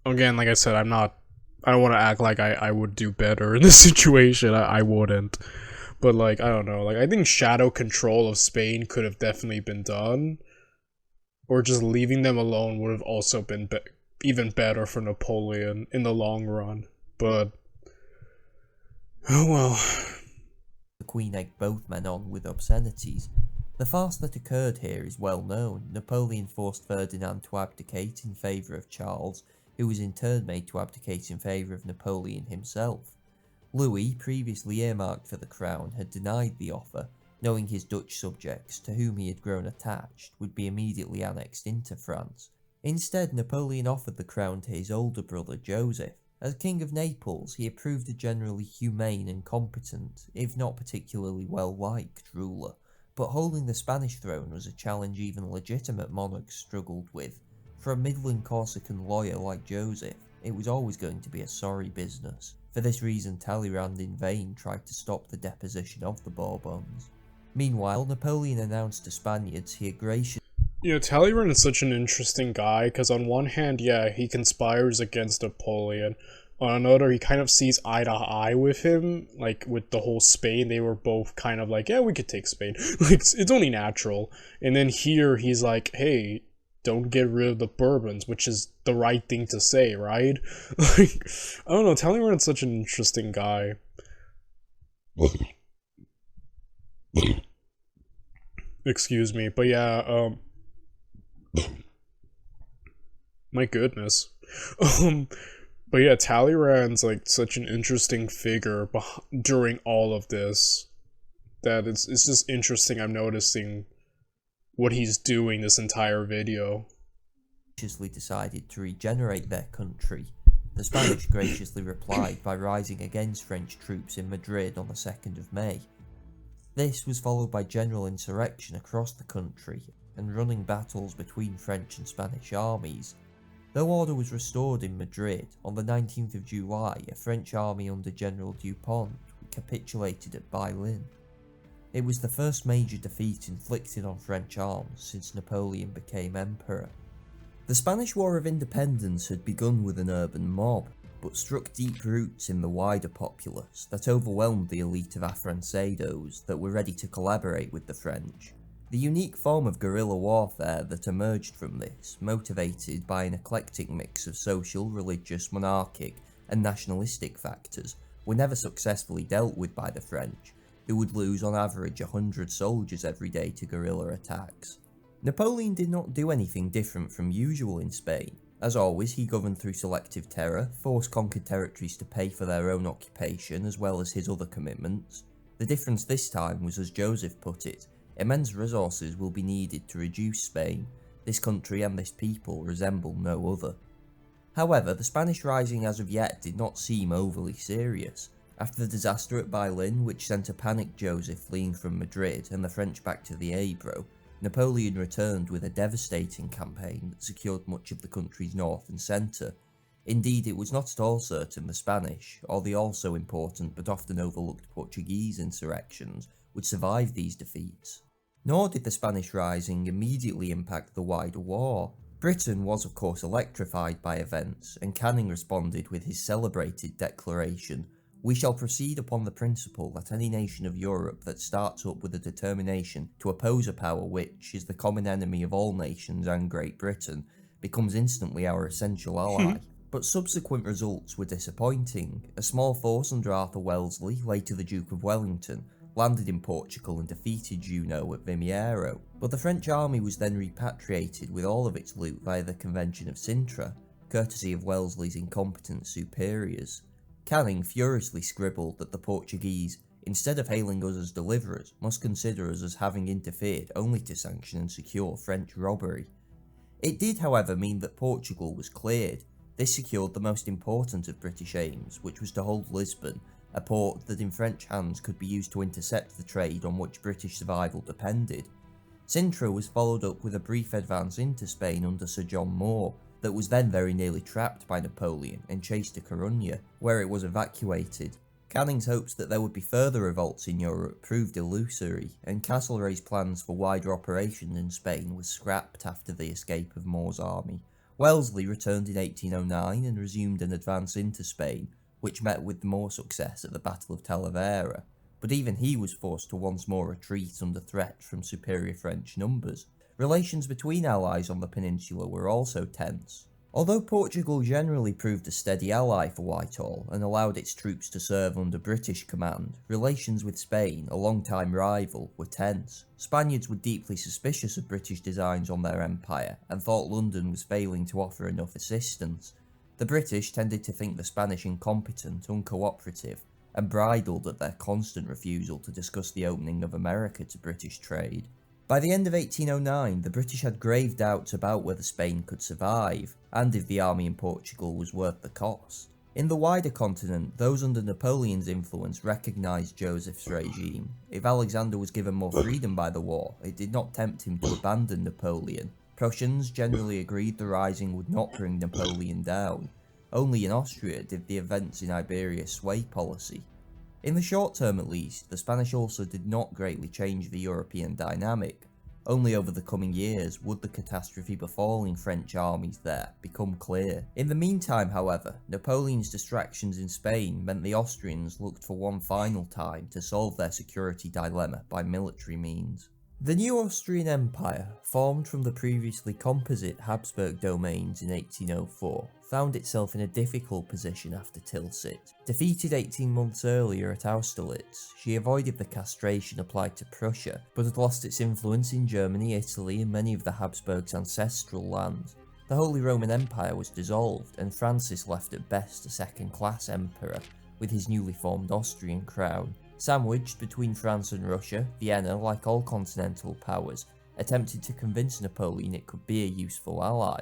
Again, like I said, I don't want to act like I would do better in this situation, I wouldn't. But like, I don't know, like I think shadow control of Spain could have definitely been done. Or just leaving them alone would have also been even better for Napoleon in the long run. But, oh well. the Queen egged both men on with obscenities. The farce that occurred here is well known. Napoleon forced Ferdinand to abdicate in favour of Charles, who was in turn made to abdicate in favour of Napoleon himself. Louis, previously earmarked for the crown, had denied the offer, knowing his Dutch subjects, to whom he had grown attached, would be immediately annexed into France. Instead, Napoleon offered the crown to his older brother Joseph. As King of Naples, he approved a generally humane and competent, if not particularly well-liked, ruler, but holding the Spanish throne was a challenge even legitimate monarchs struggled with. For a Midland Corsican lawyer like Joseph, it was always going to be a sorry business. For this reason, Talleyrand in vain tried to stop the deposition of the Bourbons. Meanwhile, Napoleon announced to Spaniards he had graciously Talleyrand is such an interesting guy, because on one hand, yeah, he conspires against Napoleon. On another, he kind of sees eye to eye with him, like, with the whole Spain, they were both kind of like, yeah, we could take Spain. Like, it's only natural. And then here, he's like, hey, don't get rid of the Bourbons, which is the right thing to say, right? Like, I don't know, Talleyrand's such an interesting guy. Excuse me, but yeah, my goodness. But yeah, Talleyrand's like such an interesting figure during all of this, that it's just interesting. I'm noticing what he's doing this entire video. decided to regenerate their country. The Spanish graciously replied by rising against French troops in Madrid on the 2nd of May. This was followed by general insurrection across the country and running battles between French and Spanish armies. Though order was restored in Madrid, on the 19th of July, a French army under General Dupont capitulated at Bayonne. It was the first major defeat inflicted on French arms since Napoleon became emperor. The Spanish War of Independence had begun with an urban mob, but struck deep roots in the wider populace that overwhelmed the elite of Afrancedos that were ready to collaborate with the French. The unique form of guerrilla warfare that emerged from this, motivated by an eclectic mix of social, religious, monarchic, and nationalistic factors, were never successfully dealt with by the French, who would lose on average 100 soldiers every day to guerrilla attacks. Napoleon did not do anything different from usual in Spain. As always, he governed through selective terror, forced conquered territories to pay for their own occupation as well as his other commitments. The difference this time was, as Joseph put it, immense resources will be needed to reduce Spain. This country and this people resemble no other. However, the Spanish rising as of yet did not seem overly serious. After the disaster at Bayonne, which sent a panicked Joseph fleeing from Madrid and the French back to the Ebro, Napoleon returned with a devastating campaign that secured much of the country's north and centre. Indeed, it was not at all certain the Spanish, or the also important but often overlooked Portuguese insurrections, would survive these defeats. Nor did the Spanish rising immediately impact the wider war. Britain was of course electrified by events, and Canning responded with his celebrated declaration, "We shall proceed upon the principle that any nation of Europe that starts up with a determination to oppose a power which is the common enemy of all nations and Great Britain, becomes instantly our essential ally." But subsequent results were disappointing. A small force under Arthur Wellesley, later the Duke of Wellington, landed in Portugal and defeated Junot at Vimiero, but the French army was then repatriated with all of its loot via the Convention of Sintra, courtesy of Wellesley's incompetent superiors. Canning furiously scribbled that the Portuguese, instead of hailing us as deliverers, must consider us as having interfered only to sanction and secure French robbery. It did, however, mean that Portugal was cleared. This secured the most important of British aims, which was to hold Lisbon, a port that in French hands could be used to intercept the trade on which British survival depended. Sintra was followed up with a brief advance into Spain under Sir John Moore, that was then very nearly trapped by Napoleon and chased to Corunna, where it was evacuated. Canning's hopes that there would be further revolts in Europe proved illusory, and Castlereagh's plans for wider operation in Spain was scrapped after the escape of Moore's army. Wellesley returned in 1809 and resumed an advance into Spain, which met with more success at the Battle of Talavera, but even he was forced to once more retreat under threat from superior French numbers. Relations between allies on the peninsula were also tense. Although Portugal generally proved a steady ally for Whitehall and allowed its troops to serve under British command, relations with Spain, a long-time rival, were tense. Spaniards were deeply suspicious of British designs on their empire and thought London was failing to offer enough assistance. The British tended to think the Spanish incompetent, uncooperative, and bridled at their constant refusal to discuss the opening of America to British trade. By the end of 1809, the British had grave doubts about whether Spain could survive, and if the army in Portugal was worth the cost. In the wider continent, those under Napoleon's influence recognised Joseph's regime. If Alexander was given more freedom by the war, it did not tempt him to abandon Napoleon. Prussians generally agreed the rising would not bring Napoleon down. Only in Austria did the events in Iberia sway policy. In the short term at least, the Spanish also did not greatly change the European dynamic. Only over the coming years would the catastrophe befalling French armies there become clear. In the meantime, however, Napoleon's distractions in Spain meant the Austrians looked for one final time to solve their security dilemma by military means. The new Austrian Empire, formed from the previously composite Habsburg domains in 1804, found itself in a difficult position after Tilsit. Defeated 18 months earlier at Austerlitz, she avoided the castration applied to Prussia, but had lost its influence in Germany, Italy, and many of the Habsburgs' ancestral lands. The Holy Roman Empire was dissolved, and Francis left at best a second-class emperor, with his newly formed Austrian crown. Sandwiched between France and Russia, Vienna, like all continental powers, attempted to convince Napoleon it could be a useful ally.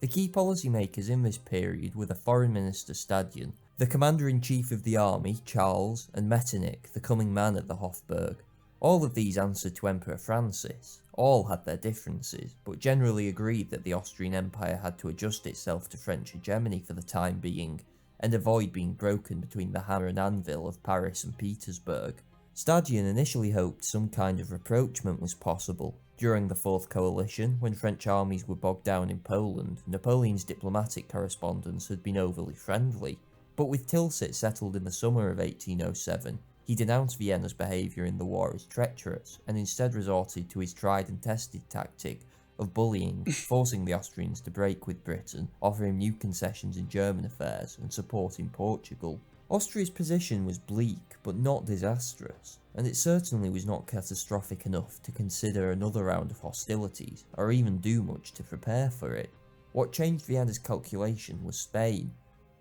The key policymakers in this period were the Foreign Minister Stadion, the Commander-in-Chief of the Army, Charles, and Metternich, the coming man at the Hofburg. All of these answered to Emperor Francis. All had their differences, but generally agreed that the Austrian Empire had to adjust itself to French hegemony for the time being, and avoid being broken between the hammer and anvil of Paris and Petersburg. Stadion initially hoped some kind of rapprochement was possible. During the Fourth Coalition, when French armies were bogged down in Poland, Napoleon's diplomatic correspondence had been overly friendly. But with Tilsit settled in the summer of 1807, he denounced Vienna's behaviour in the war as treacherous, and instead resorted to his tried and tested tactic of bullying, forcing the Austrians to break with Britain, offering new concessions in German affairs, and supporting Portugal. Austria's position was bleak, but not disastrous, and it certainly was not catastrophic enough to consider another round of hostilities, or even do much to prepare for it. What changed Vienna's calculation was Spain.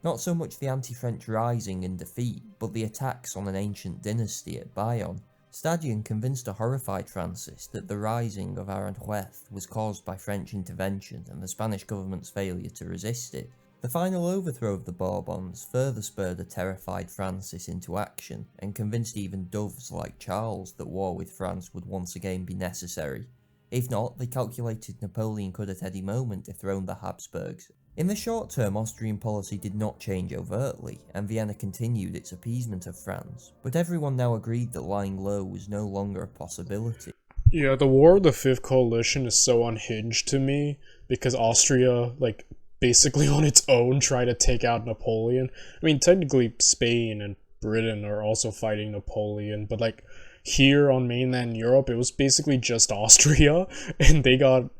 Not so much the anti-French rising and defeat, but the attacks on an ancient dynasty at Bayonne. Stadion convinced a horrified Francis that the rising of Aranjuez was caused by French intervention and the Spanish government's failure to resist it. The final overthrow of the Bourbons further spurred a terrified Francis into action, and convinced even doves like Charles that war with France would once again be necessary. If not, they calculated Napoleon could at any moment dethrone the Habsburgs. In the short term, Austrian policy did not change overtly, and Vienna continued its appeasement of France, but everyone now agreed that lying low was no longer a possibility. Yeah, the War of the Fifth Coalition is so unhinged to me because Austria, like, basically on its own tried to take out Napoleon. I mean, technically, Spain and Britain are also fighting Napoleon, but, like, here on mainland Europe, it was basically just Austria, and they got.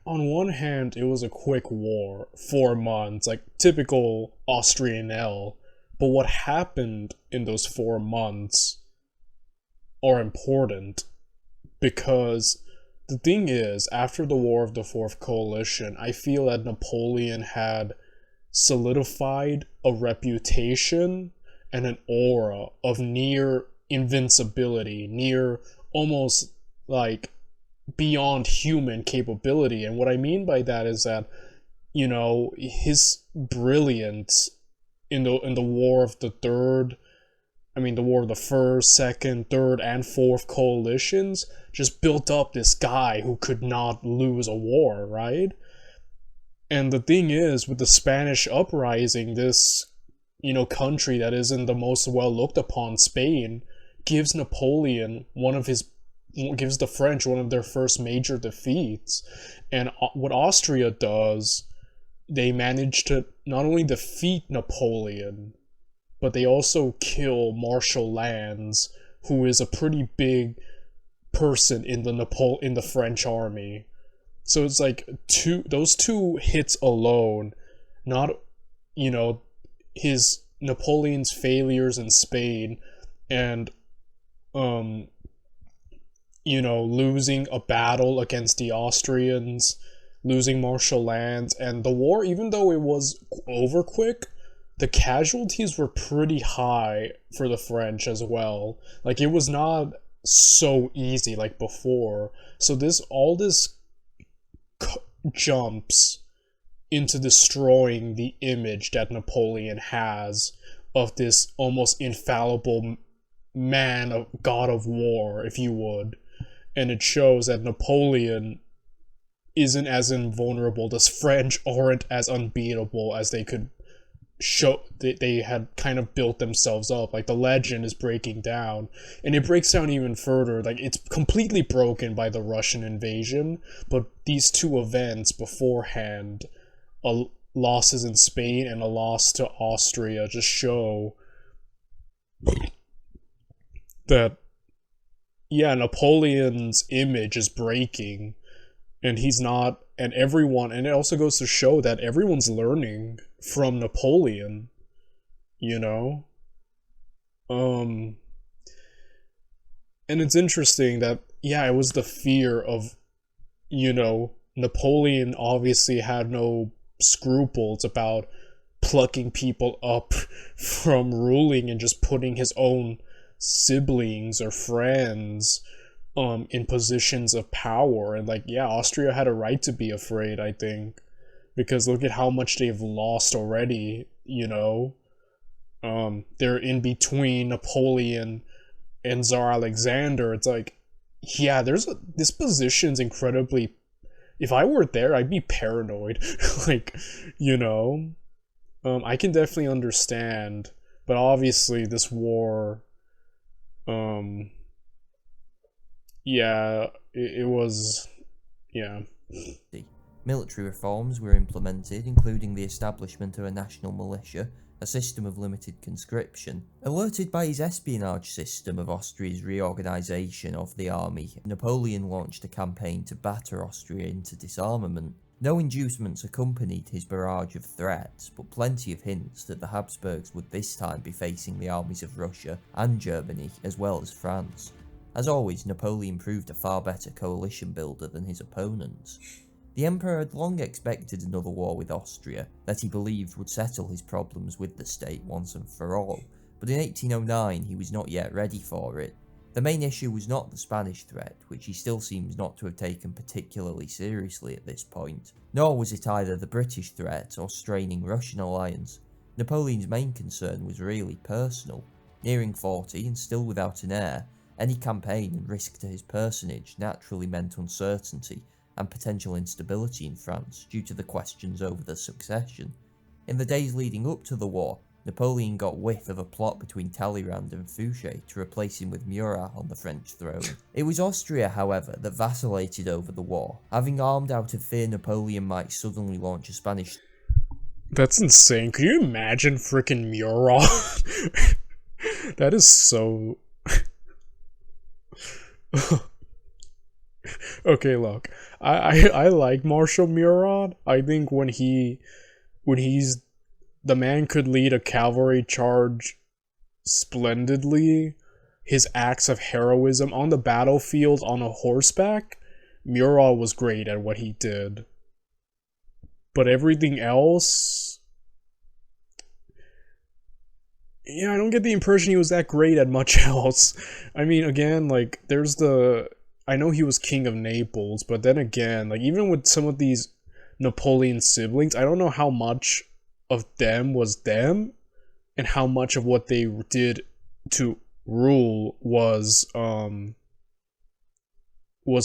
On one hand, it was a quick war, 4 months, like typical Austrian L. But what happened in those 4 months are important because the thing is, after the War of the Fourth Coalition, I feel that Napoleon had solidified a reputation and an aura of near invincibility, near almost like beyond human capability. And what I mean by that is that, his brilliance in the War of the Third, the War of the First, Second, Third, and Fourth Coalitions just built up this guy who could not lose a war, right? And the thing is, with the Spanish uprising, this, country that isn't the most well looked upon, Spain, gives gives the French one of their first major defeats. And what Austria does, they manage to not only defeat Napoleon, but they also kill Marshal Lannes, who is a pretty big person in the French army. So it's like those two hits alone, not his Napoleon's failures in Spain and losing a battle against the Austrians, losing Marshal Lannes, and the war, even though it was over quick, the casualties were pretty high for the French as well. Like, it was not so easy like before. So all this jumps into destroying the image that Napoleon has of this almost infallible man, of god of war, if you would. And it shows that Napoleon isn't as invulnerable. The French aren't as unbeatable as they could show. They had kind of built themselves up. Like, the legend is breaking down, and it breaks down even further. Like, it's completely broken by the Russian invasion, but these two events beforehand, losses in Spain and a loss to Austria, just show that, yeah, Napoleon's image is breaking, and he's not, and it also goes to show that everyone's learning from Napoleon, and it's interesting that, yeah, it was the fear of, Napoleon obviously had no scruples about plucking people up from ruling and just putting his own siblings or friends in positions of power. And, like, yeah, Austria had a right to be afraid, I think, because look at how much they've lost already. They're in between Napoleon and Tsar Alexander. It's like, yeah, this position's incredibly, if I were there, I'd be paranoid. Like, I can definitely understand, but obviously this war, yeah, it was, yeah. Military reforms were implemented, including the establishment of a national militia, a system of limited conscription. Alerted by his espionage system of Austria's reorganisation of the army, Napoleon launched a campaign to batter Austria into disarmament. No inducements accompanied his barrage of threats, but plenty of hints that the Habsburgs would this time be facing the armies of Russia and Germany, as well as France. As always, Napoleon proved a far better coalition builder than his opponents. The Emperor had long expected another war with Austria, that he believed would settle his problems with the state once and for all, but in 1809 he was not yet ready for it. The main issue was not the Spanish threat, which he still seems not to have taken particularly seriously at this point, nor was it either the British threat or straining Russian alliance. Napoleon's main concern was really personal. Nearing 40 and still without an heir, any campaign and risk to his personage naturally meant uncertainty and potential instability in France due to the questions over the succession. In the days leading up to the war, Napoleon got whiff of a plot between Talleyrand and Fouché to replace him with Murat on the French throne. It was Austria, however, that vacillated over the war, having armed out of fear Napoleon might suddenly launch a Spanish... That's insane. Could you imagine freaking Murat? That is so... Okay, look. I like Marshal Murat. I think when he's... The man could lead a cavalry charge splendidly. His acts of heroism on the battlefield on a horseback, Murat was great at what he did. But everything else... Yeah, I don't get the impression he was that great at much else. I mean, again, like, there's the... I know he was king of Naples, but then again, like, even with some of these Napoleon siblings, I don't know how much of them was them, and how much of what they did to rule was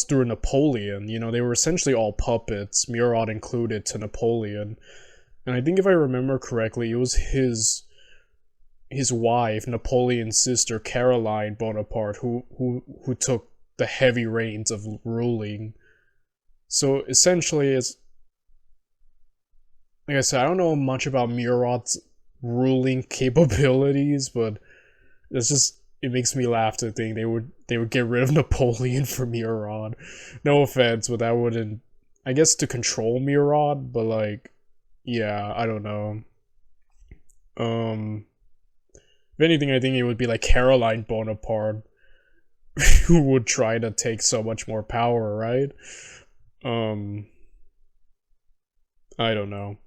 through Napoleon. You know, they were essentially all puppets, Murat included, to Napoleon. And I think if I remember correctly, it was his wife, Napoleon's sister, Caroline Bonaparte, who took the heavy reins of ruling. So essentially, it's like I said, I don't know much about Murat's ruling capabilities, but it's just, it makes me laugh to think they would get rid of Napoleon for Murat. No offense, but that wouldn't, I guess, to control Murat, but like, yeah, I don't know. If anything, I think it would be like Caroline Bonaparte, who would try to take so much more power, right? I don't know.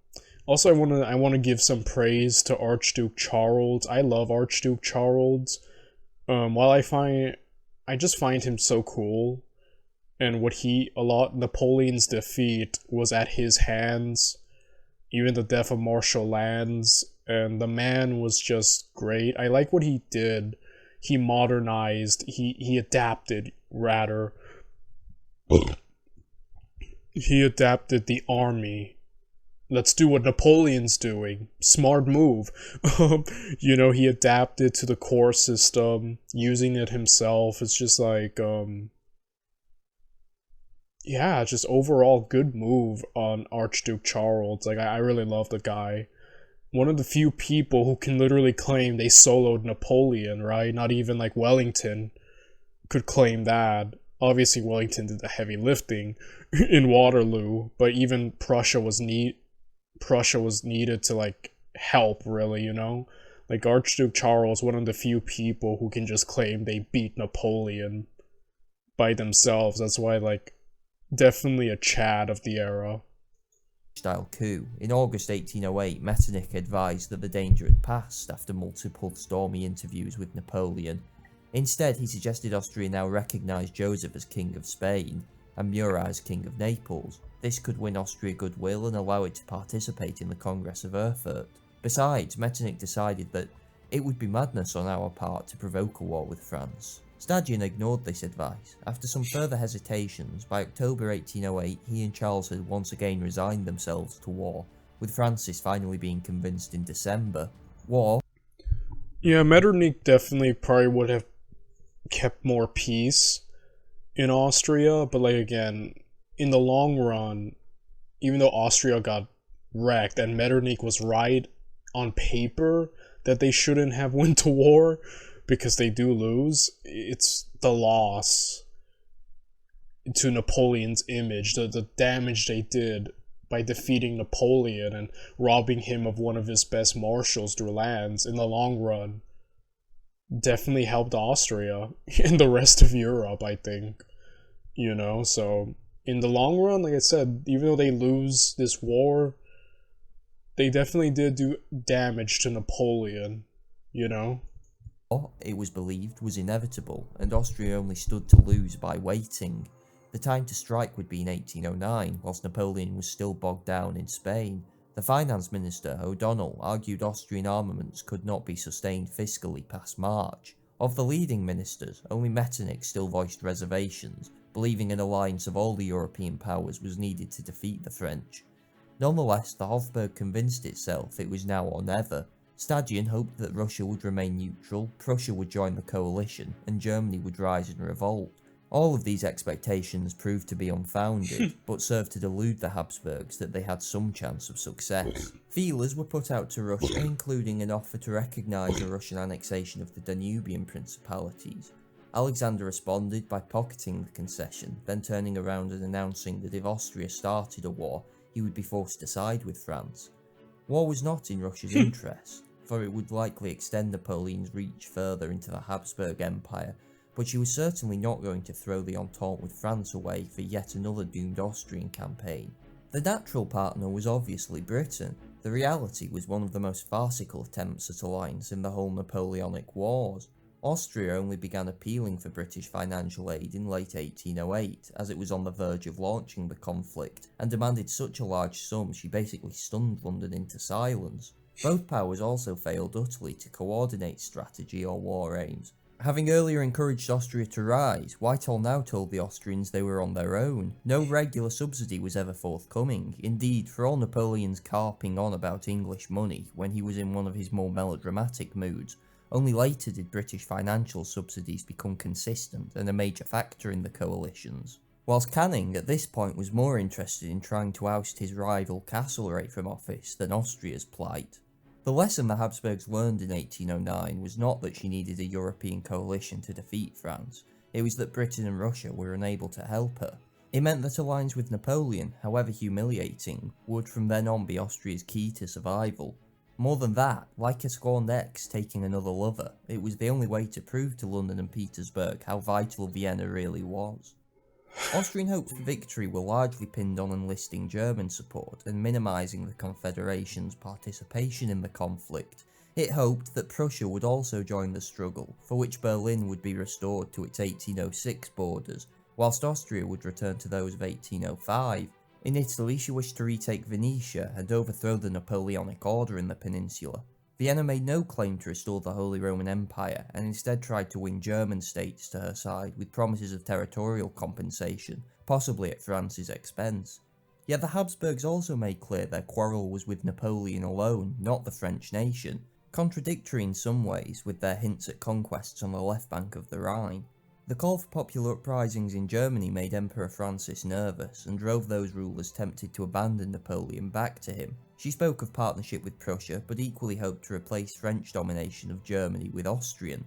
Also, I want to give some praise to Archduke Charles. I love Archduke Charles. While I just find him so cool, and Napoleon's defeat was at his hands, even the death of Marshal Lannes, and the man was just great. I like what he did. He modernized, he adapted, rather. He adapted the army. Let's do what Napoleon's doing. Smart move. You know, he adapted to the core system, using it himself. It's just like, yeah, just overall good move on Archduke Charles. Like, I really love the guy. One of the few people who can literally claim they soloed Napoleon, right? Not even like Wellington could claim that. Obviously, Wellington did the heavy lifting in Waterloo, but even Prussia was needed to like help, really, you know? Like, Archduke Charles, one of the few people who can just claim they beat Napoleon by themselves. That's why, like, definitely a Chad of the era. Style coup. In August 1808, Metternich advised that the danger had passed after multiple stormy interviews with Napoleon. Instead, he suggested Austria now recognise Joseph as King of Spain and Murat as King of Naples. This could win Austria goodwill and allow it to participate in the Congress of Erfurt. Besides, Metternich decided that it would be madness on our part to provoke a war with France. Stadion ignored this advice. After some further hesitations, by October 1808 he and Charles had once again resigned themselves to war, with Francis finally being convinced in December. War... Yeah, Metternich definitely probably would have kept more peace in Austria, but like again, in the long run, even though Austria got wrecked and Metternich was right on paper that they shouldn't have went to war, because they do lose, it's the loss to Napoleon's image, the damage they did by defeating Napoleon and robbing him of one of his best marshals through lands, in the long run, definitely helped Austria and the rest of Europe, I think. You know, so in the long run, like I said, even though they lose this war, they definitely did do damage to Napoleon, you know? It was believed was inevitable, and Austria only stood to lose by waiting. The time to strike would be in 1809, whilst Napoleon was still bogged down in Spain. The finance minister, O'Donnell, argued Austrian armaments could not be sustained fiscally past March. Of the leading ministers, only Metternich still voiced reservations, believing an alliance of all the European powers was needed to defeat the French. Nonetheless, the Hofburg convinced itself it was now or never, Stadion hoped that Russia would remain neutral, Prussia would join the coalition, and Germany would rise in revolt. All of these expectations proved to be unfounded, but served to delude the Habsburgs that they had some chance of success. Feelers were put out to Russia, including an offer to recognise a Russian annexation of the Danubian principalities. Alexander responded by pocketing the concession, then turning around and announcing that if Austria started a war, he would be forced to side with France. War was not in Russia's interest, for it would likely extend Napoleon's reach further into the Habsburg Empire, but she was certainly not going to throw the Entente with France away for yet another doomed Austrian campaign. The natural partner was obviously Britain. The reality was one of the most farcical attempts at alliance in the whole Napoleonic Wars. Austria only began appealing for British financial aid in late 1808, as it was on the verge of launching the conflict, and demanded such a large sum she basically stunned London into silence. Both powers also failed utterly to coordinate strategy or war aims. Having earlier encouraged Austria to rise, Whitehall now told the Austrians they were on their own. No regular subsidy was ever forthcoming. Indeed, for all Napoleon's carping on about English money when he was in one of his more melodramatic moods, only later did British financial subsidies become consistent and a major factor in the coalitions. Whilst Canning at this point was more interested in trying to oust his rival Castlereagh from office than Austria's plight. The lesson the Habsburgs learned in 1809 was not that she needed a European coalition to defeat France, it was that Britain and Russia were unable to help her. It meant that alliance with Napoleon, however humiliating, would from then on be Austria's key to survival. More than that, like a scorned ex taking another lover, it was the only way to prove to London and Petersburg how vital Vienna really was. Austrian hopes for victory were largely pinned on enlisting German support and minimising the Confederation's participation in the conflict. It hoped that Prussia would also join the struggle, for which Berlin would be restored to its 1806 borders, whilst Austria would return to those of 1805. In Italy, she wished to retake Venetia and overthrow the Napoleonic order in the peninsula. Vienna made no claim to restore the Holy Roman Empire, and instead tried to win German states to her side with promises of territorial compensation, possibly at France's expense. Yet the Habsburgs also made clear their quarrel was with Napoleon alone, not the French nation, contradictory in some ways with their hints at conquests on the left bank of the Rhine. The call for popular uprisings in Germany made Emperor Francis nervous and drove those rulers tempted to abandon Napoleon back to him. She spoke of partnership with Prussia, but equally hoped to replace French domination of Germany with Austrian.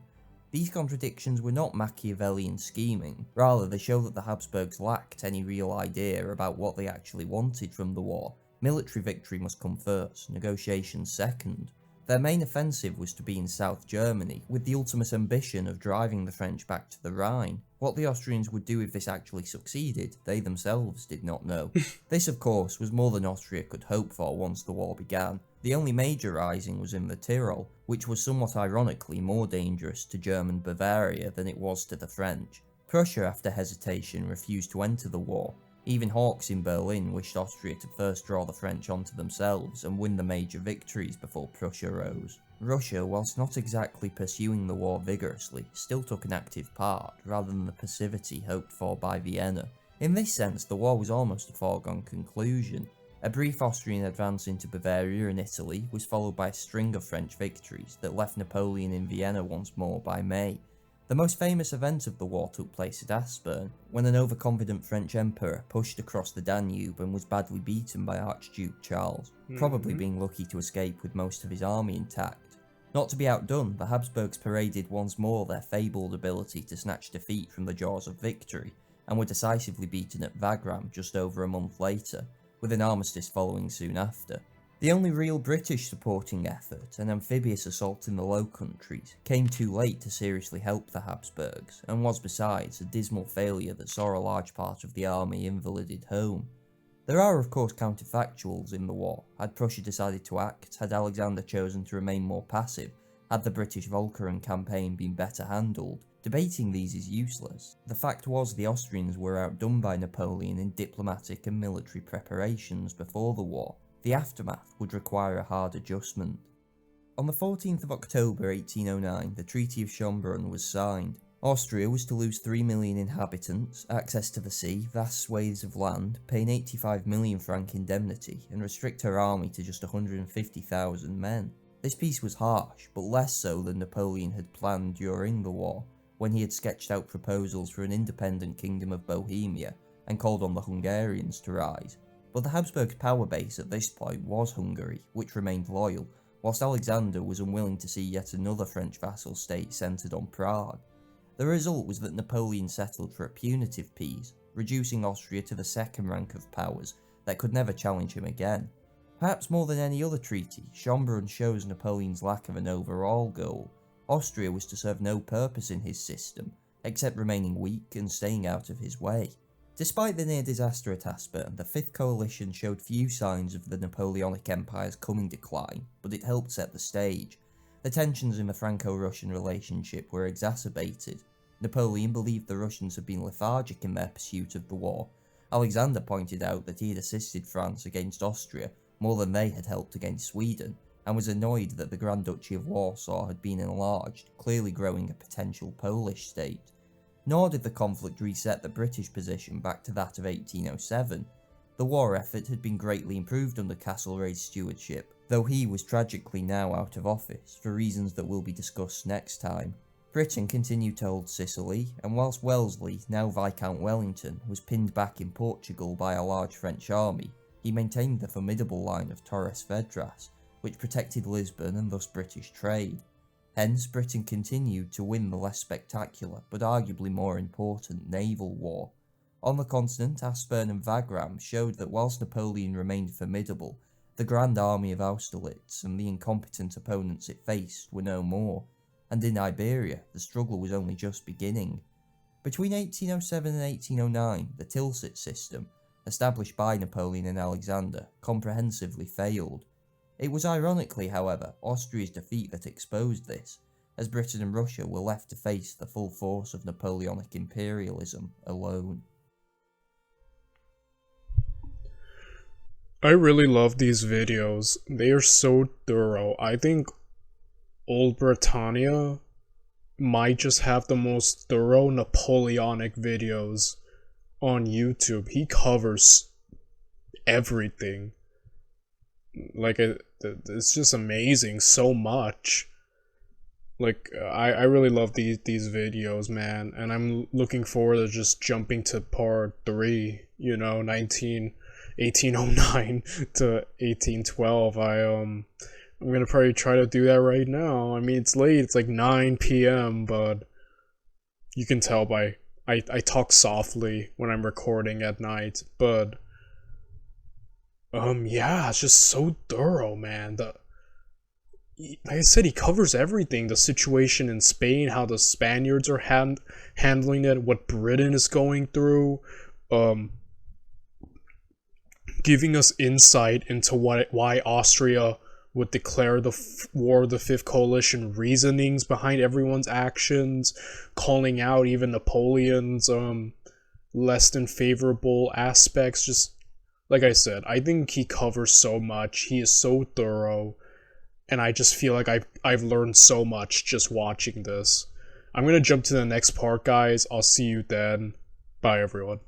These contradictions were not Machiavellian scheming, rather they show that the Habsburgs lacked any real idea about what they actually wanted from the war. Military victory must come first, negotiations second. Their main offensive was to be in South Germany, with the ultimate ambition of driving the French back to the Rhine. What the Austrians would do if this actually succeeded, they themselves did not know. This, of course, was more than Austria could hope for once the war began. The only major rising was in the Tyrol, which was somewhat ironically more dangerous to German Bavaria than it was to the French. Prussia, after hesitation, refused to enter the war. Even hawks in Berlin wished Austria to first draw the French onto themselves and win the major victories before Prussia rose. Russia, whilst not exactly pursuing the war vigorously, still took an active part, rather than the passivity hoped for by Vienna. In this sense, the war was almost a foregone conclusion. A brief Austrian advance into Bavaria and Italy was followed by a string of French victories that left Napoleon in Vienna once more by May. The most famous event of the war took place at Aspern, when an overconfident French emperor pushed across the Danube and was badly beaten by Archduke Charles, probably being lucky to escape with most of his army intact. Not to be outdone, the Habsburgs paraded once more their fabled ability to snatch defeat from the jaws of victory, and were decisively beaten at Wagram just over a month later, with an armistice following soon after. The only real British supporting effort, an amphibious assault in the Low Countries, came too late to seriously help the Habsburgs, and was besides a dismal failure that saw a large part of the army invalided home. There are of course counterfactuals in the war. Had Prussia decided to act, had Alexander chosen to remain more passive, had the British Walcheren campaign been better handled, debating these is useless. The fact was the Austrians were outdone by Napoleon in diplomatic and military preparations before the war. The aftermath would require a hard adjustment. On the 14th of October 1809, the Treaty of Schönbrunn was signed. Austria was to lose 3 million inhabitants, access to the sea, vast swathes of land, pay an 85 million franc indemnity, and restrict her army to just 150,000 men. This peace was harsh, but less so than Napoleon had planned during the war, when he had sketched out proposals for an independent kingdom of Bohemia and called on the Hungarians to rise. But the Habsburgs' power base at this point was Hungary, which remained loyal, whilst Alexander was unwilling to see yet another French vassal state centred on Prague. The result was that Napoleon settled for a punitive peace, reducing Austria to the second rank of powers that could never challenge him again. Perhaps more than any other treaty, Schönbrunn shows Napoleon's lack of an overall goal. Austria was to serve no purpose in his system, except remaining weak and staying out of his way. Despite the near disaster at Aspern, the Fifth Coalition showed few signs of the Napoleonic Empire's coming decline, but it helped set the stage. The tensions in the Franco-Russian relationship were exacerbated. Napoleon believed the Russians had been lethargic in their pursuit of the war. Alexander pointed out that he had assisted France against Austria more than they had helped against Sweden, and was annoyed that the Grand Duchy of Warsaw had been enlarged, clearly growing a potential Polish state. Nor did the conflict reset the British position back to that of 1807. The war effort had been greatly improved under Castlereagh's stewardship, though he was tragically now out of office, for reasons that will be discussed next time. Britain continued to hold Sicily, and whilst Wellesley, now Viscount Wellington, was pinned back in Portugal by a large French army, he maintained the formidable line of Torres Vedras, which protected Lisbon and thus British trade. Hence, Britain continued to win the less spectacular, but arguably more important, naval war. On the continent, Aspern and Wagram showed that whilst Napoleon remained formidable, the Grand Army of Austerlitz and the incompetent opponents it faced were no more, and in Iberia, the struggle was only just beginning. Between 1807 and 1809, the Tilsit system, established by Napoleon and Alexander, comprehensively failed. It was ironically, however, Austria's defeat that exposed this, as Britain and Russia were left to face the full force of Napoleonic imperialism alone. I really love these videos. They are so thorough. I think Old Britannia might just have the most thorough Napoleonic videos on YouTube. He covers everything. Like, it's just amazing so much. Like, I really love these videos, man, and I'm looking forward to just jumping to part 3, 1809 to 1812. I'm gonna probably try to do that right now. I mean, it's late, it's like 9 p.m, but you can tell by I talk softly when I'm recording at night, but yeah, it's just so thorough, man. Like I said, he covers everything. The situation in Spain, how the Spaniards are handling it, what Britain is going through, giving us insight into why Austria would declare the war of the Fifth Coalition, reasonings behind everyone's actions, calling out even Napoleon's less than favorable aspects. Just like I said, I think he covers so much. He is so thorough, and I just feel like I've learned so much just watching this. I'm gonna jump to the next part, guys. I'll see you then. Bye, everyone.